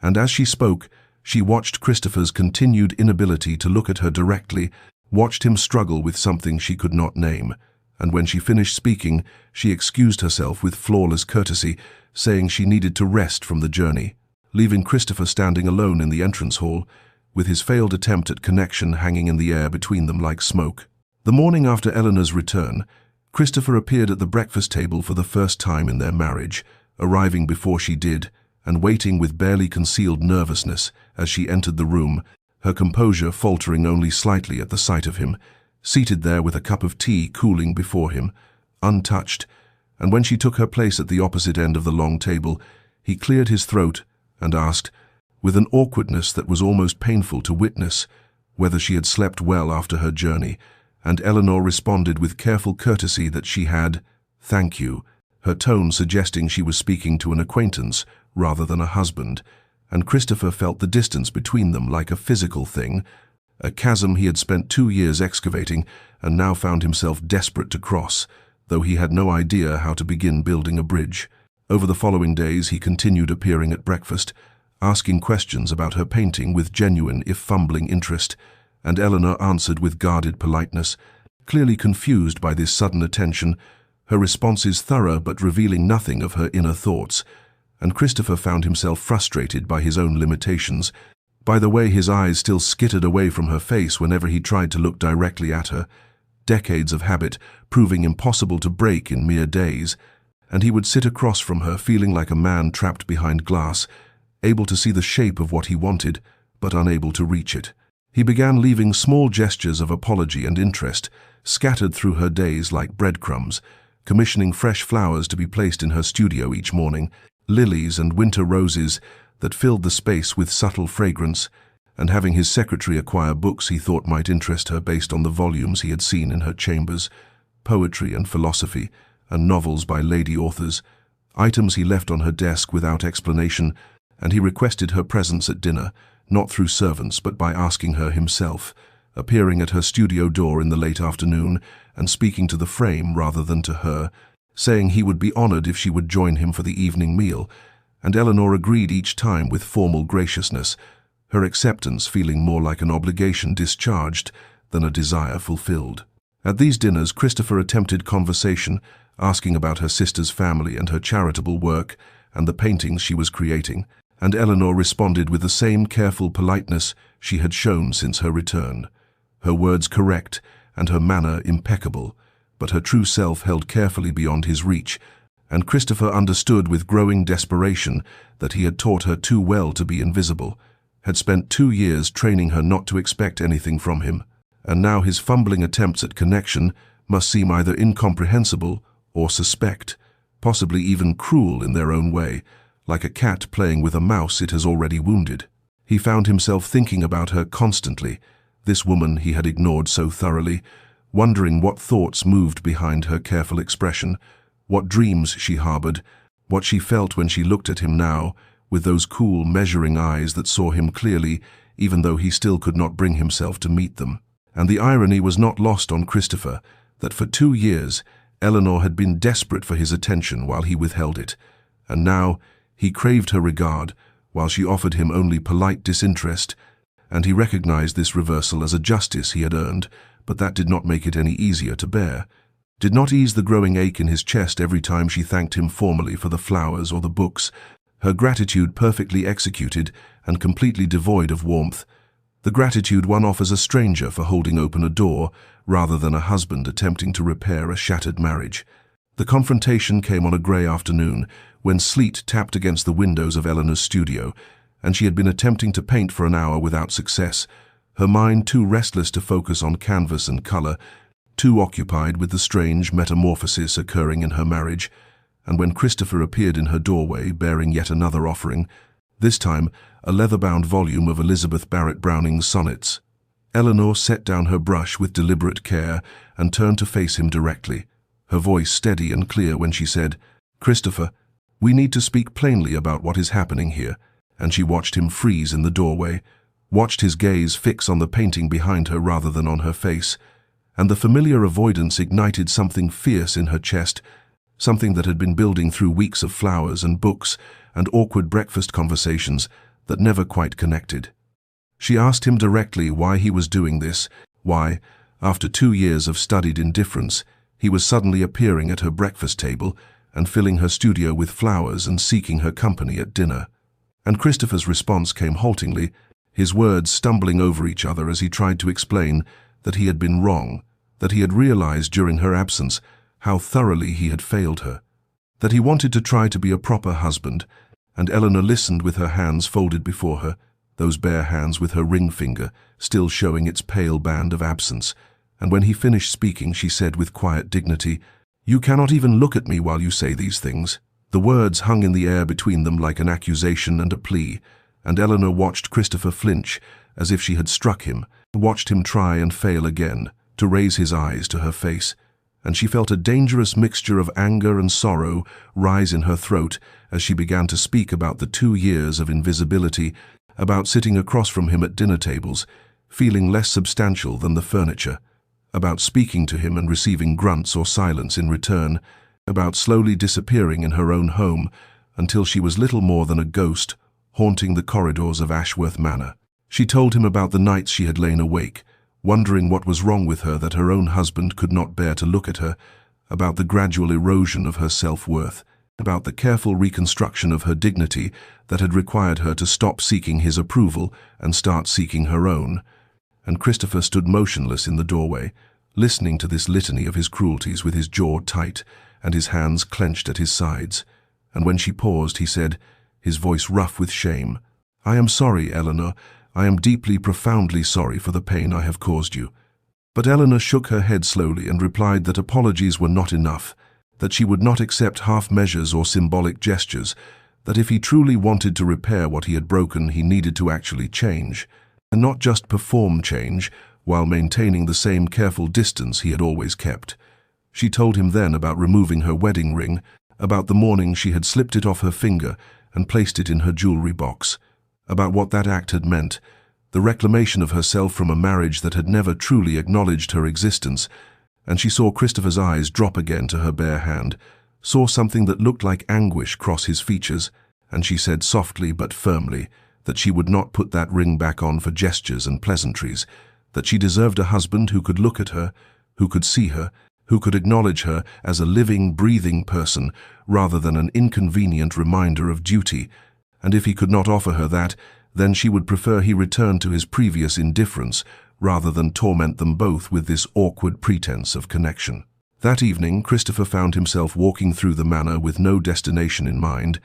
And as she spoke, she watched Christopher's continued inability to look at her directly, watched him struggle with something she could not name, and when she finished speaking, she excused herself with flawless courtesy, saying she needed to rest from the journey, leaving Christopher standing alone in the entrance hall, with his failed attempt at connection hanging in the air between them like smoke. The morning after Eleanor's return, Christopher appeared at the breakfast table for the first time in their marriage, arriving before she did, and waiting with barely concealed nervousness as she entered the room, her composure faltering only slightly at the sight of him, seated there with a cup of tea cooling before him, untouched, and when she took her place at the opposite end of the long table, he cleared his throat and asked, with an awkwardness that was almost painful to witness, whether she had slept well after her journey, and Eleanor responded with careful courtesy that she had, "Thank you," her tone suggesting she was speaking to an acquaintance rather than a husband, and Christopher felt the distance between them like a physical thing, a chasm he had spent 2 years excavating and now found himself desperate to cross, though he had no idea how to begin building a bridge. Over the following days he continued appearing at breakfast, asking questions about her painting with genuine if fumbling interest, and Eleanor answered with guarded politeness, clearly confused by this sudden attention, her responses thorough but revealing nothing of her inner thoughts, and Christopher found himself frustrated by his own limitations, by the way his eyes still skittered away from her face whenever he tried to look directly at her, decades of habit proving impossible to break in mere days, and he would sit across from her feeling like a man trapped behind glass, able to see the shape of what he wanted, but unable to reach it. He began leaving small gestures of apology and interest, scattered through her days like breadcrumbs, commissioning fresh flowers to be placed in her studio each morning, lilies and winter roses that filled the space with subtle fragrance, and having his secretary acquire books he thought might interest her based on the volumes he had seen in her chambers, poetry and philosophy, and novels by lady authors, items he left on her desk without explanation, and he requested her presence at dinner, not through servants but by asking her himself, appearing at her studio door in the late afternoon and speaking to the frame rather than to her, saying he would be honored if she would join him for the evening meal, and Eleanor agreed each time with formal graciousness, her acceptance feeling more like an obligation discharged than a desire fulfilled. At these dinners, Christopher attempted conversation, asking about her sister's family and her charitable work and the paintings she was creating, and Eleanor responded with the same careful politeness she had shown since her return, her words correct and her manner impeccable, but her true self held carefully beyond his reach, and Christopher understood with growing desperation that he had taught her too well to be invisible, had spent 2 years training her not to expect anything from him, and now his fumbling attempts at connection must seem either incomprehensible or suspect, possibly even cruel in their own way, like a cat playing with a mouse it has already wounded. He found himself thinking about her constantly, this woman he had ignored so thoroughly, wondering what thoughts moved behind her careful expression, what dreams she harbored, what she felt when she looked at him now, with those cool, measuring eyes that saw him clearly, even though he still could not bring himself to meet them. And the irony was not lost on Christopher, that for 2 years Eleanor had been desperate for his attention while he withheld it, and now he craved her regard while she offered him only polite disinterest, and he recognized this reversal as a justice he had earned, but that did not make it any easier to bear, did not ease the growing ache in his chest every time she thanked him formally for the flowers or the books, her gratitude perfectly executed and completely devoid of warmth, the gratitude one offers a stranger for holding open a door rather than a husband attempting to repair a shattered marriage. The confrontation came on a grey afternoon when sleet tapped against the windows of Eleanor's studio, and she had been attempting to paint for an hour without success, her mind too restless to focus on canvas and colour, too occupied with the strange metamorphosis occurring in her marriage, and when Christopher appeared in her doorway bearing yet another offering, this time a leather-bound volume of Elizabeth Barrett Browning's sonnets. Eleanor set down her brush with deliberate care and turned to face him directly, her voice steady and clear when she said, "Christopher, We need to speak plainly about what is happening here." And she watched him freeze in the doorway, watched his gaze fix on the painting behind her rather than on her face, and the familiar avoidance ignited something fierce in her chest, something that had been building through weeks of flowers and books and awkward breakfast conversations that never quite connected. She asked him directly why he was doing this, why, after 2 years of studied indifference, he was suddenly appearing at her breakfast table and filling her studio with flowers and seeking her company at dinner. And Christopher's response came haltingly, his words stumbling over each other as he tried to explain that he had been wrong, that he had realized during her absence how thoroughly he had failed her, that he wanted to try to be a proper husband. And Eleanor listened with her hands folded before her, those bare hands with her ring finger still showing its pale band of absence. And when he finished speaking, she said with quiet dignity, "You cannot even look at me while you say these things." The words hung in the air between them like an accusation and a plea, and Eleanor watched Christopher flinch as if she had struck him, watched him try and fail again, to raise his eyes to her face, and she felt a dangerous mixture of anger and sorrow rise in her throat as she began to speak about the 2 years of invisibility, about sitting across from him at dinner tables, feeling less substantial than the furniture, about speaking to him and receiving grunts or silence in return, about slowly disappearing in her own home until she was little more than a ghost haunting the corridors of Ashworth Manor. She told him about the nights she had lain awake, wondering what was wrong with her that her own husband could not bear to look at her, about the gradual erosion of her self-worth, about the careful reconstruction of her dignity that had required her to stop seeking his approval and start seeking her own. And Christopher stood motionless in the doorway, listening to this litany of his cruelties with his jaw tight and his hands clenched at his sides. And when she paused, he said, his voice rough with shame, "I am sorry, Eleanor. I am deeply, profoundly sorry for the pain I have caused you." But Eleanor shook her head slowly and replied that apologies were not enough, that she would not accept half measures or symbolic gestures, that if he truly wanted to repair what he had broken, he needed to actually change, and not just perform change while maintaining the same careful distance he had always kept. She told him then about removing her wedding ring, about the morning she had slipped it off her finger and placed it in her jewelry box, about what that act had meant, the reclamation of herself from a marriage that had never truly acknowledged her existence. And she saw Christopher's eyes drop again to her bare hand, saw something that looked like anguish cross his features, and she said softly but firmly that she would not put that ring back on for gestures and pleasantries, that she deserved a husband who could look at her, who could see her, who could acknowledge her as a living, breathing person rather than an inconvenient reminder of duty. And if he could not offer her that, then she would prefer he return to his previous indifference rather than torment them both with this awkward pretense of connection. That evening, Christopher found himself walking through the manor with no destination in mind,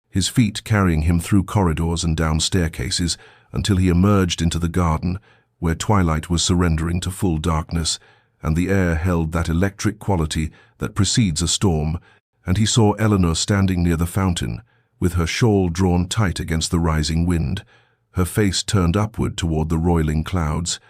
his feet carrying him through corridors and down staircases until he emerged into the garden, where twilight was surrendering to full darkness, and the air held that electric quality that precedes a storm, and he saw Eleanor standing near the fountain, with her shawl drawn tight against the rising wind, her face turned upward toward the roiling clouds,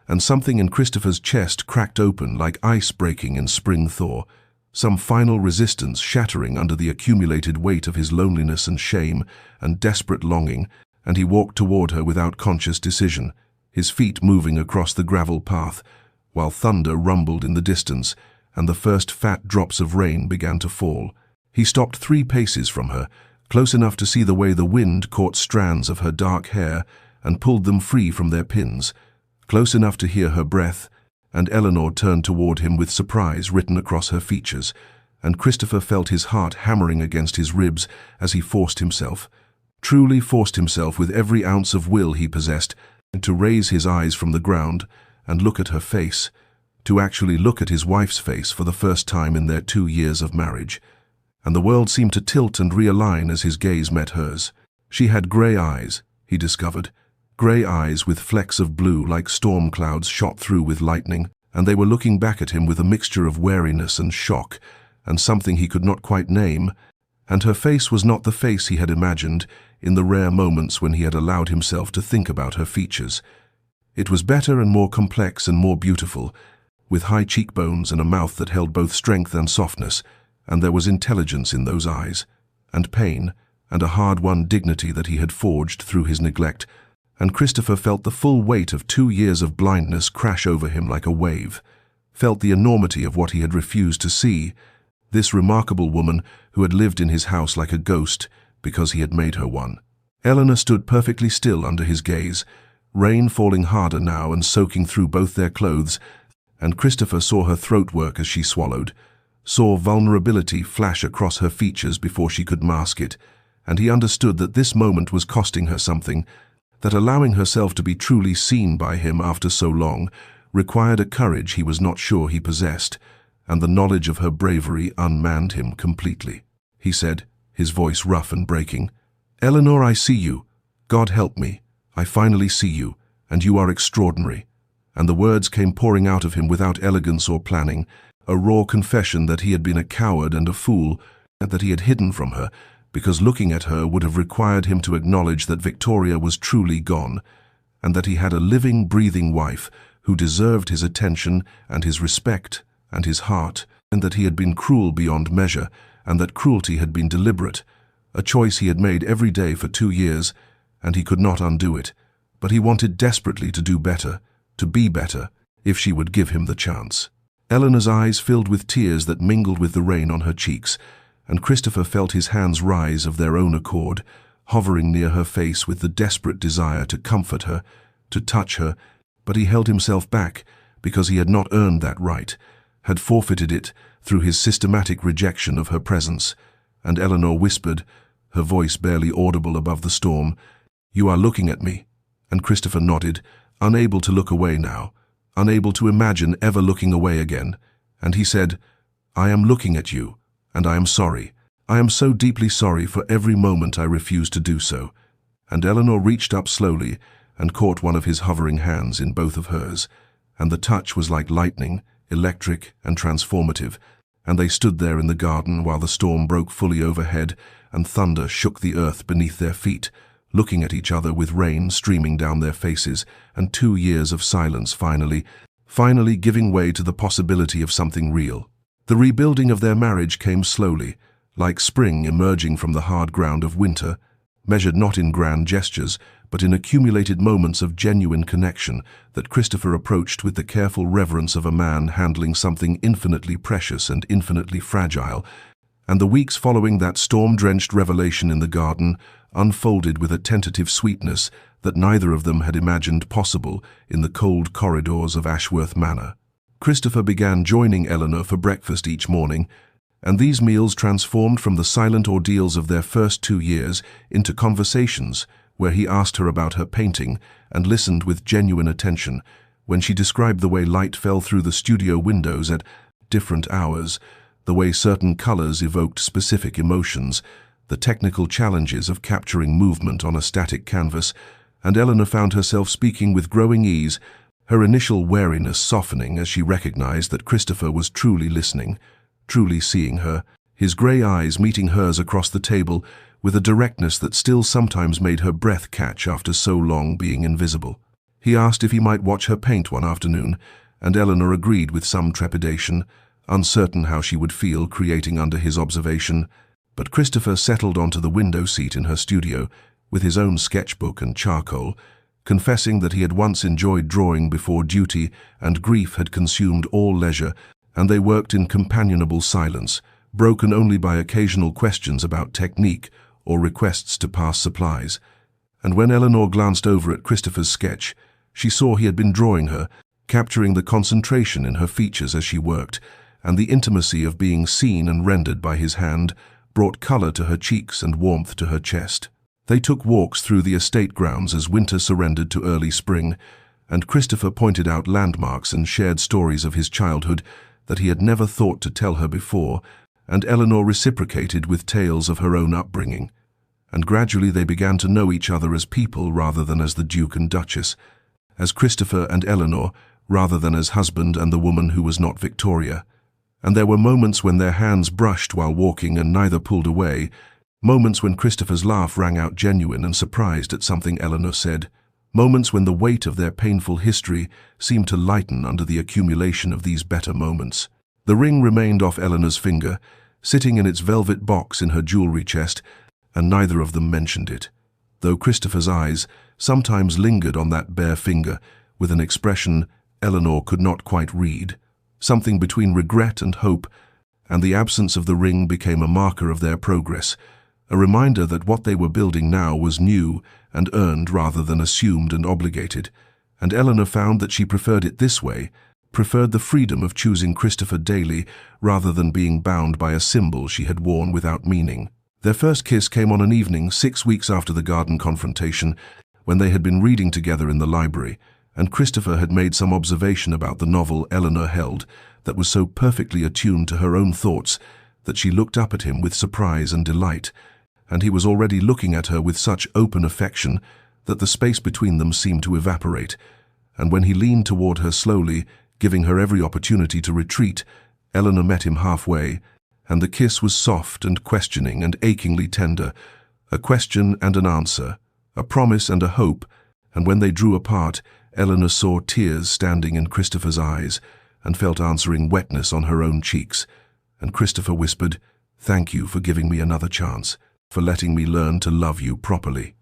and something in Christopher's chest cracked open like ice breaking in spring thaw, some final resistance shattering under the accumulated weight of his loneliness and shame and desperate longing, and he walked toward her without conscious decision, his feet moving across the gravel path, while thunder rumbled in the distance and the first fat drops of rain began to fall. He stopped 3 paces from her, close enough to see the way the wind caught strands of her dark hair and pulled them free from their pins, close enough to hear her breath, and Eleanor turned toward him with surprise written across her features, and Christopher felt his heart hammering against his ribs as he forced himself, truly forced himself with every ounce of will he possessed, to raise his eyes from the ground and look at her face, to actually look at his wife's face for the first time in their 2 years of marriage. And the world seemed to tilt and realign as his gaze met hers. She had grey eyes, he discovered, grey eyes with flecks of blue like storm clouds shot through with lightning, and they were looking back at him with a mixture of wariness and shock, and something he could not quite name, and her face was not the face he had imagined in the rare moments when he had allowed himself to think about her features. It was better and more complex and more beautiful, with high cheekbones and a mouth that held both strength and softness, and there was intelligence in those eyes. and pain, and a hard-won dignity that he had forged through his neglect, and Christopher felt the full weight of 2 years of blindness crash over him like a wave, felt the enormity of what he had refused to see, this remarkable woman who had lived in his house like a ghost because he had made her one. Eleanor stood perfectly still under his gaze, rain falling harder now and soaking through both their clothes, and Christopher saw her throat work as she swallowed, saw vulnerability flash across her features before she could mask it, and he understood that this moment was costing her something, that allowing herself to be truly seen by him after so long required a courage he was not sure he possessed, and the knowledge of her bravery unmanned him completely. He said, his voice rough and breaking, "Eleanor, I see you. God help me. I finally see you, and you are extraordinary." And the words came pouring out of him without elegance or planning, a raw confession that he had been a coward and a fool, and that he had hidden from her, because looking at her would have required him to acknowledge that Victoria was truly gone, and that he had a living, breathing wife who deserved his attention and his respect and his heart, and that he had been cruel beyond measure, and that cruelty had been deliberate, a choice he had made every day for 2 years, and he could not undo it. But he wanted desperately to do better, to be better, if she would give him the chance. Eleanor's eyes filled with tears that mingled with the rain on her cheeks, and Christopher felt his hands rise of their own accord, hovering near her face with the desperate desire to comfort her, to touch her, but he held himself back because he had not earned that right, had forfeited it through his systematic rejection of her presence. And Eleanor whispered, her voice barely audible above the storm, "You are looking at me." And Christopher nodded, unable to look away now, unable to imagine ever looking away again. And he said, "I am looking at you, and I am sorry. I am so deeply sorry for every moment I refused to do so." And Eleanor reached up slowly and caught one of his hovering hands in both of hers, and the touch was like lightning, electric and transformative, and they stood there in the garden while the storm broke fully overhead and thunder shook the earth beneath their feet, looking at each other with rain streaming down their faces, and 2 years of silence finally giving way to the possibility of something real. The rebuilding of their marriage came slowly, like spring emerging from the hard ground of winter, measured not in grand gestures, but in accumulated moments of genuine connection that Christopher approached with the careful reverence of a man handling something infinitely precious and infinitely fragile. And the weeks following that storm-drenched revelation in the garden unfolded with a tentative sweetness that neither of them had imagined possible in the cold corridors of Ashworth Manor. Christopher began joining Eleanor for breakfast each morning, and these meals transformed from the silent ordeals of their first 2 years into conversations where he asked her about her painting and listened with genuine attention when she described the way light fell through the studio windows at different hours, the way certain colors evoked specific emotions, the technical challenges of capturing movement on a static canvas, and Eleanor found herself speaking with growing ease, her initial wariness softening as she recognized that Christopher was truly listening, truly seeing her, his gray eyes meeting hers across the table with a directness that still sometimes made her breath catch after so long being invisible. He asked if he might watch her paint one afternoon, and Eleanor agreed with some trepidation, uncertain how she would feel creating under his observation. But Christopher settled onto the window seat in her studio, with his own sketchbook and charcoal, confessing that he had once enjoyed drawing before duty and grief had consumed all leisure, and they worked in companionable silence, broken only by occasional questions about technique or requests to pass supplies. And when Eleanor glanced over at Christopher's sketch, she saw he had been drawing her, capturing the concentration in her features as she worked, and the intimacy of being seen and rendered by his hand brought color to her cheeks and warmth to her chest. They took walks through the estate grounds as winter surrendered to early spring, and Christopher pointed out landmarks and shared stories of his childhood that he had never thought to tell her before, and Eleanor reciprocated with tales of her own upbringing. And gradually they began to know each other as people rather than as the Duke and Duchess, as Christopher and Eleanor rather than as husband and the woman who was not Victoria. And there were moments when their hands brushed while walking and neither pulled away, moments when Christopher's laugh rang out genuine and surprised at something Eleanor said, moments when the weight of their painful history seemed to lighten under the accumulation of these better moments. The ring remained off Eleanor's finger, sitting in its velvet box in her jewelry chest, and neither of them mentioned it, though Christopher's eyes sometimes lingered on that bare finger with an expression Eleanor could not quite read. Something between regret and hope, and the absence of the ring became a marker of their progress, a reminder that what they were building now was new and earned rather than assumed and obligated. And Eleanor found that she preferred it this way, preferred the freedom of choosing Christopher daily rather than being bound by a symbol she had worn without meaning. Their first kiss came on an evening 6 weeks after the garden confrontation, when they had been reading together in the library, and Christopher had made some observation about the novel Eleanor held that was so perfectly attuned to her own thoughts that she looked up at him with surprise and delight, and he was already looking at her with such open affection that the space between them seemed to evaporate, and when he leaned toward her slowly, giving her every opportunity to retreat, Eleanor met him halfway, and the kiss was soft and questioning and achingly tender, a question and an answer, a promise and a hope, and when they drew apart, Eleanor saw tears standing in Christopher's eyes and felt answering wetness on her own cheeks, and Christopher whispered, "Thank you for giving me another chance, for letting me learn to love you properly."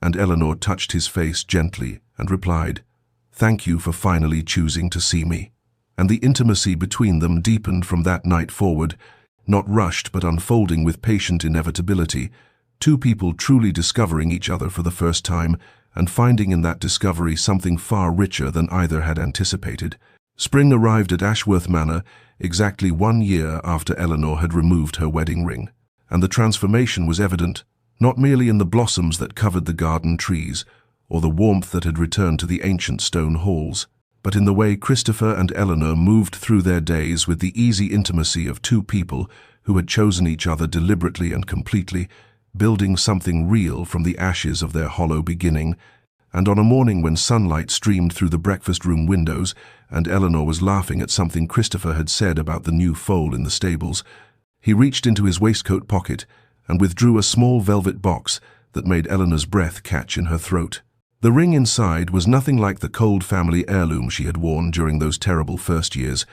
And Eleanor touched his face gently and replied, "Thank you for finally choosing to see me." And the intimacy between them deepened from that night forward, not rushed but unfolding with patient inevitability, two people truly discovering each other for the first time and finding in that discovery something far richer than either had anticipated. Spring arrived at Ashworth Manor exactly 1 year after Eleanor had removed her wedding ring, and the transformation was evident, not merely in the blossoms that covered the garden trees, or the warmth that had returned to the ancient stone halls, but in the way Christopher and Eleanor moved through their days with the easy intimacy of two people who had chosen each other deliberately and completely, building something real from the ashes of their hollow beginning. And on a morning when sunlight streamed through the breakfast room windows and Eleanor was laughing at something Christopher had said about the new foal in the stables, he reached into his waistcoat pocket and withdrew a small velvet box that made Eleanor's breath catch in her throat. The ring inside was nothing like the cold family heirloom she had worn during those terrible first years,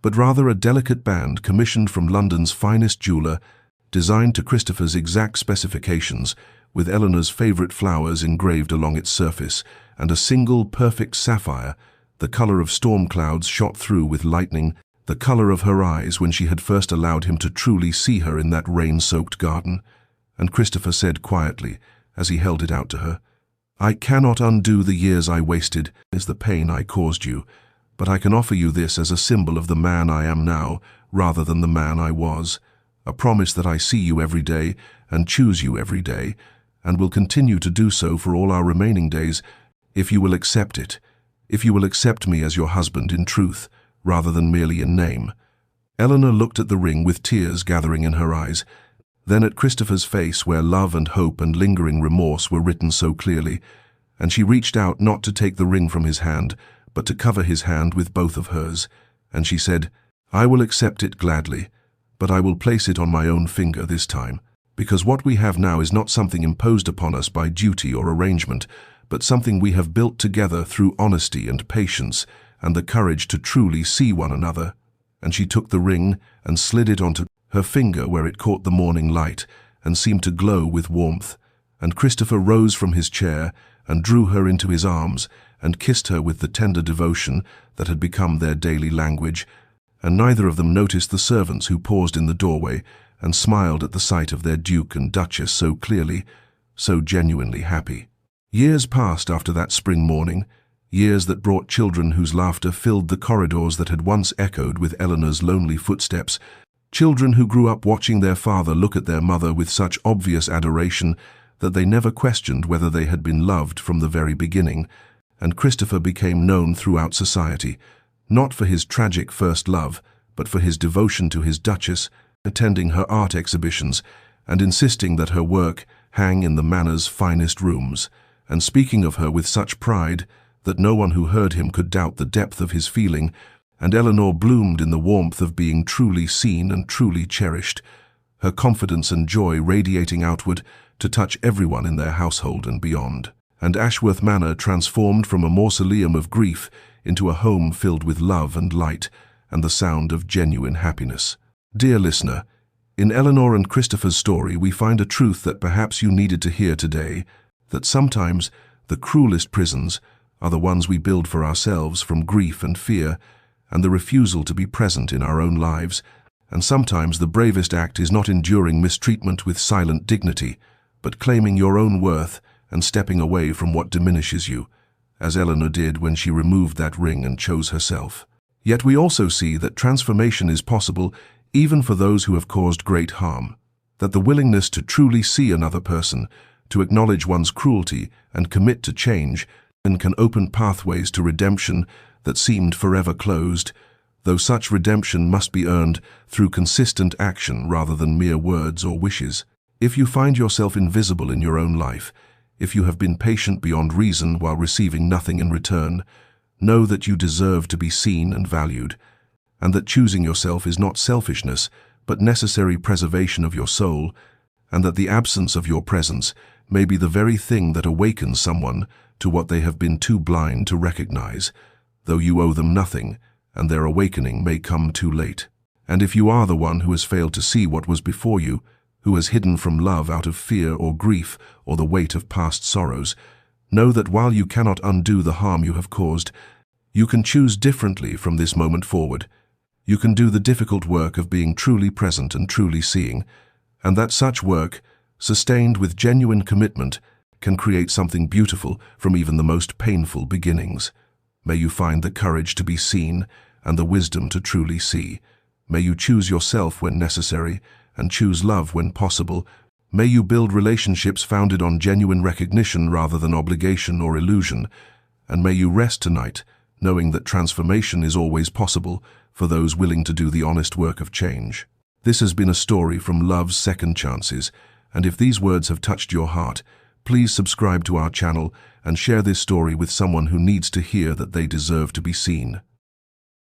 but rather a delicate band commissioned from London's finest jeweler, designed to Christopher's exact specifications, with Eleanor's favourite flowers engraved along its surface, and a single perfect sapphire, the colour of storm clouds shot through with lightning, the colour of her eyes when she had first allowed him to truly see her in that rain-soaked garden. And Christopher said quietly, as he held it out to her, "I cannot undo the years I wasted, is the pain I caused you, but I can offer you this as a symbol of the man I am now, rather than the man I was. A promise that I see you every day and choose you every day, and will continue to do so for all our remaining days, if you will accept it, if you will accept me as your husband in truth, rather than merely in name." Eleanor looked at the ring with tears gathering in her eyes, then at Christopher's face where love and hope and lingering remorse were written so clearly, and she reached out not to take the ring from his hand, but to cover his hand with both of hers, and she said, "I will accept it gladly, but I will place it on my own finger this time, because what we have now is not something imposed upon us by duty or arrangement, but something we have built together through honesty and patience and the courage to truly see one another." And she took the ring and slid it onto her finger where it caught the morning light and seemed to glow with warmth, and Christopher rose from his chair and drew her into his arms and kissed her with the tender devotion that had become their daily language, and neither of them noticed the servants who paused in the doorway and smiled at the sight of their Duke and Duchess so clearly, so genuinely happy. Years passed after that spring morning, years that brought children whose laughter filled the corridors that had once echoed with Eleanor's lonely footsteps, children who grew up watching their father look at their mother with such obvious adoration that they never questioned whether they had been loved from the very beginning, and Christopher became known throughout society, not for his tragic first love, but for his devotion to his Duchess, attending her art exhibitions and insisting that her work hang in the manor's finest rooms, and speaking of her with such pride that no one who heard him could doubt the depth of his feeling, and Eleanor bloomed in the warmth of being truly seen and truly cherished, her confidence and joy radiating outward to touch everyone in their household and beyond. And Ashworth Manor transformed from a mausoleum of grief into a home filled with love and light and the sound of genuine happiness. Dear listener, In Eleanor and Christopher's story, we find a truth that perhaps you needed to hear today, that sometimes the cruelest prisons are the ones we build for ourselves from grief and fear and the refusal to be present in our own lives. And sometimes the bravest act is not enduring mistreatment with silent dignity, but claiming your own worth and stepping away from what diminishes you, as Eleanor did when she removed that ring and chose herself. Yet we also see that transformation is possible even for those who have caused great harm, that the willingness to truly see another person, to acknowledge one's cruelty and commit to change, and can open pathways to redemption that seemed forever closed, though such redemption must be earned through consistent action rather than mere words or wishes. If you find yourself invisible in your own life, if you have been patient beyond reason while receiving nothing in return, know that you deserve to be seen and valued, and that choosing yourself is not selfishness, but necessary preservation of your soul, and that the absence of your presence may be the very thing that awakens someone to what they have been too blind to recognize, though you owe them nothing, and their awakening may come too late. And if you are the one who has failed to see what was before you, who has hidden from love out of fear or grief or the weight of past sorrows, know that while you cannot undo the harm you have caused, you can choose differently from this moment forward. You can do the difficult work of being truly present and truly seeing, and that such work, sustained with genuine commitment, can create something beautiful from even the most painful beginnings. May you find the courage to be seen and the wisdom to truly see. May you choose yourself when necessary and choose love when possible. May you build relationships founded on genuine recognition rather than obligation or illusion. And may you rest tonight, knowing that transformation is always possible for those willing to do the honest work of change. This has been a story from Love's Second Chances, and if these words have touched your heart, please subscribe to our channel and share this story with someone who needs to hear that they deserve to be seen.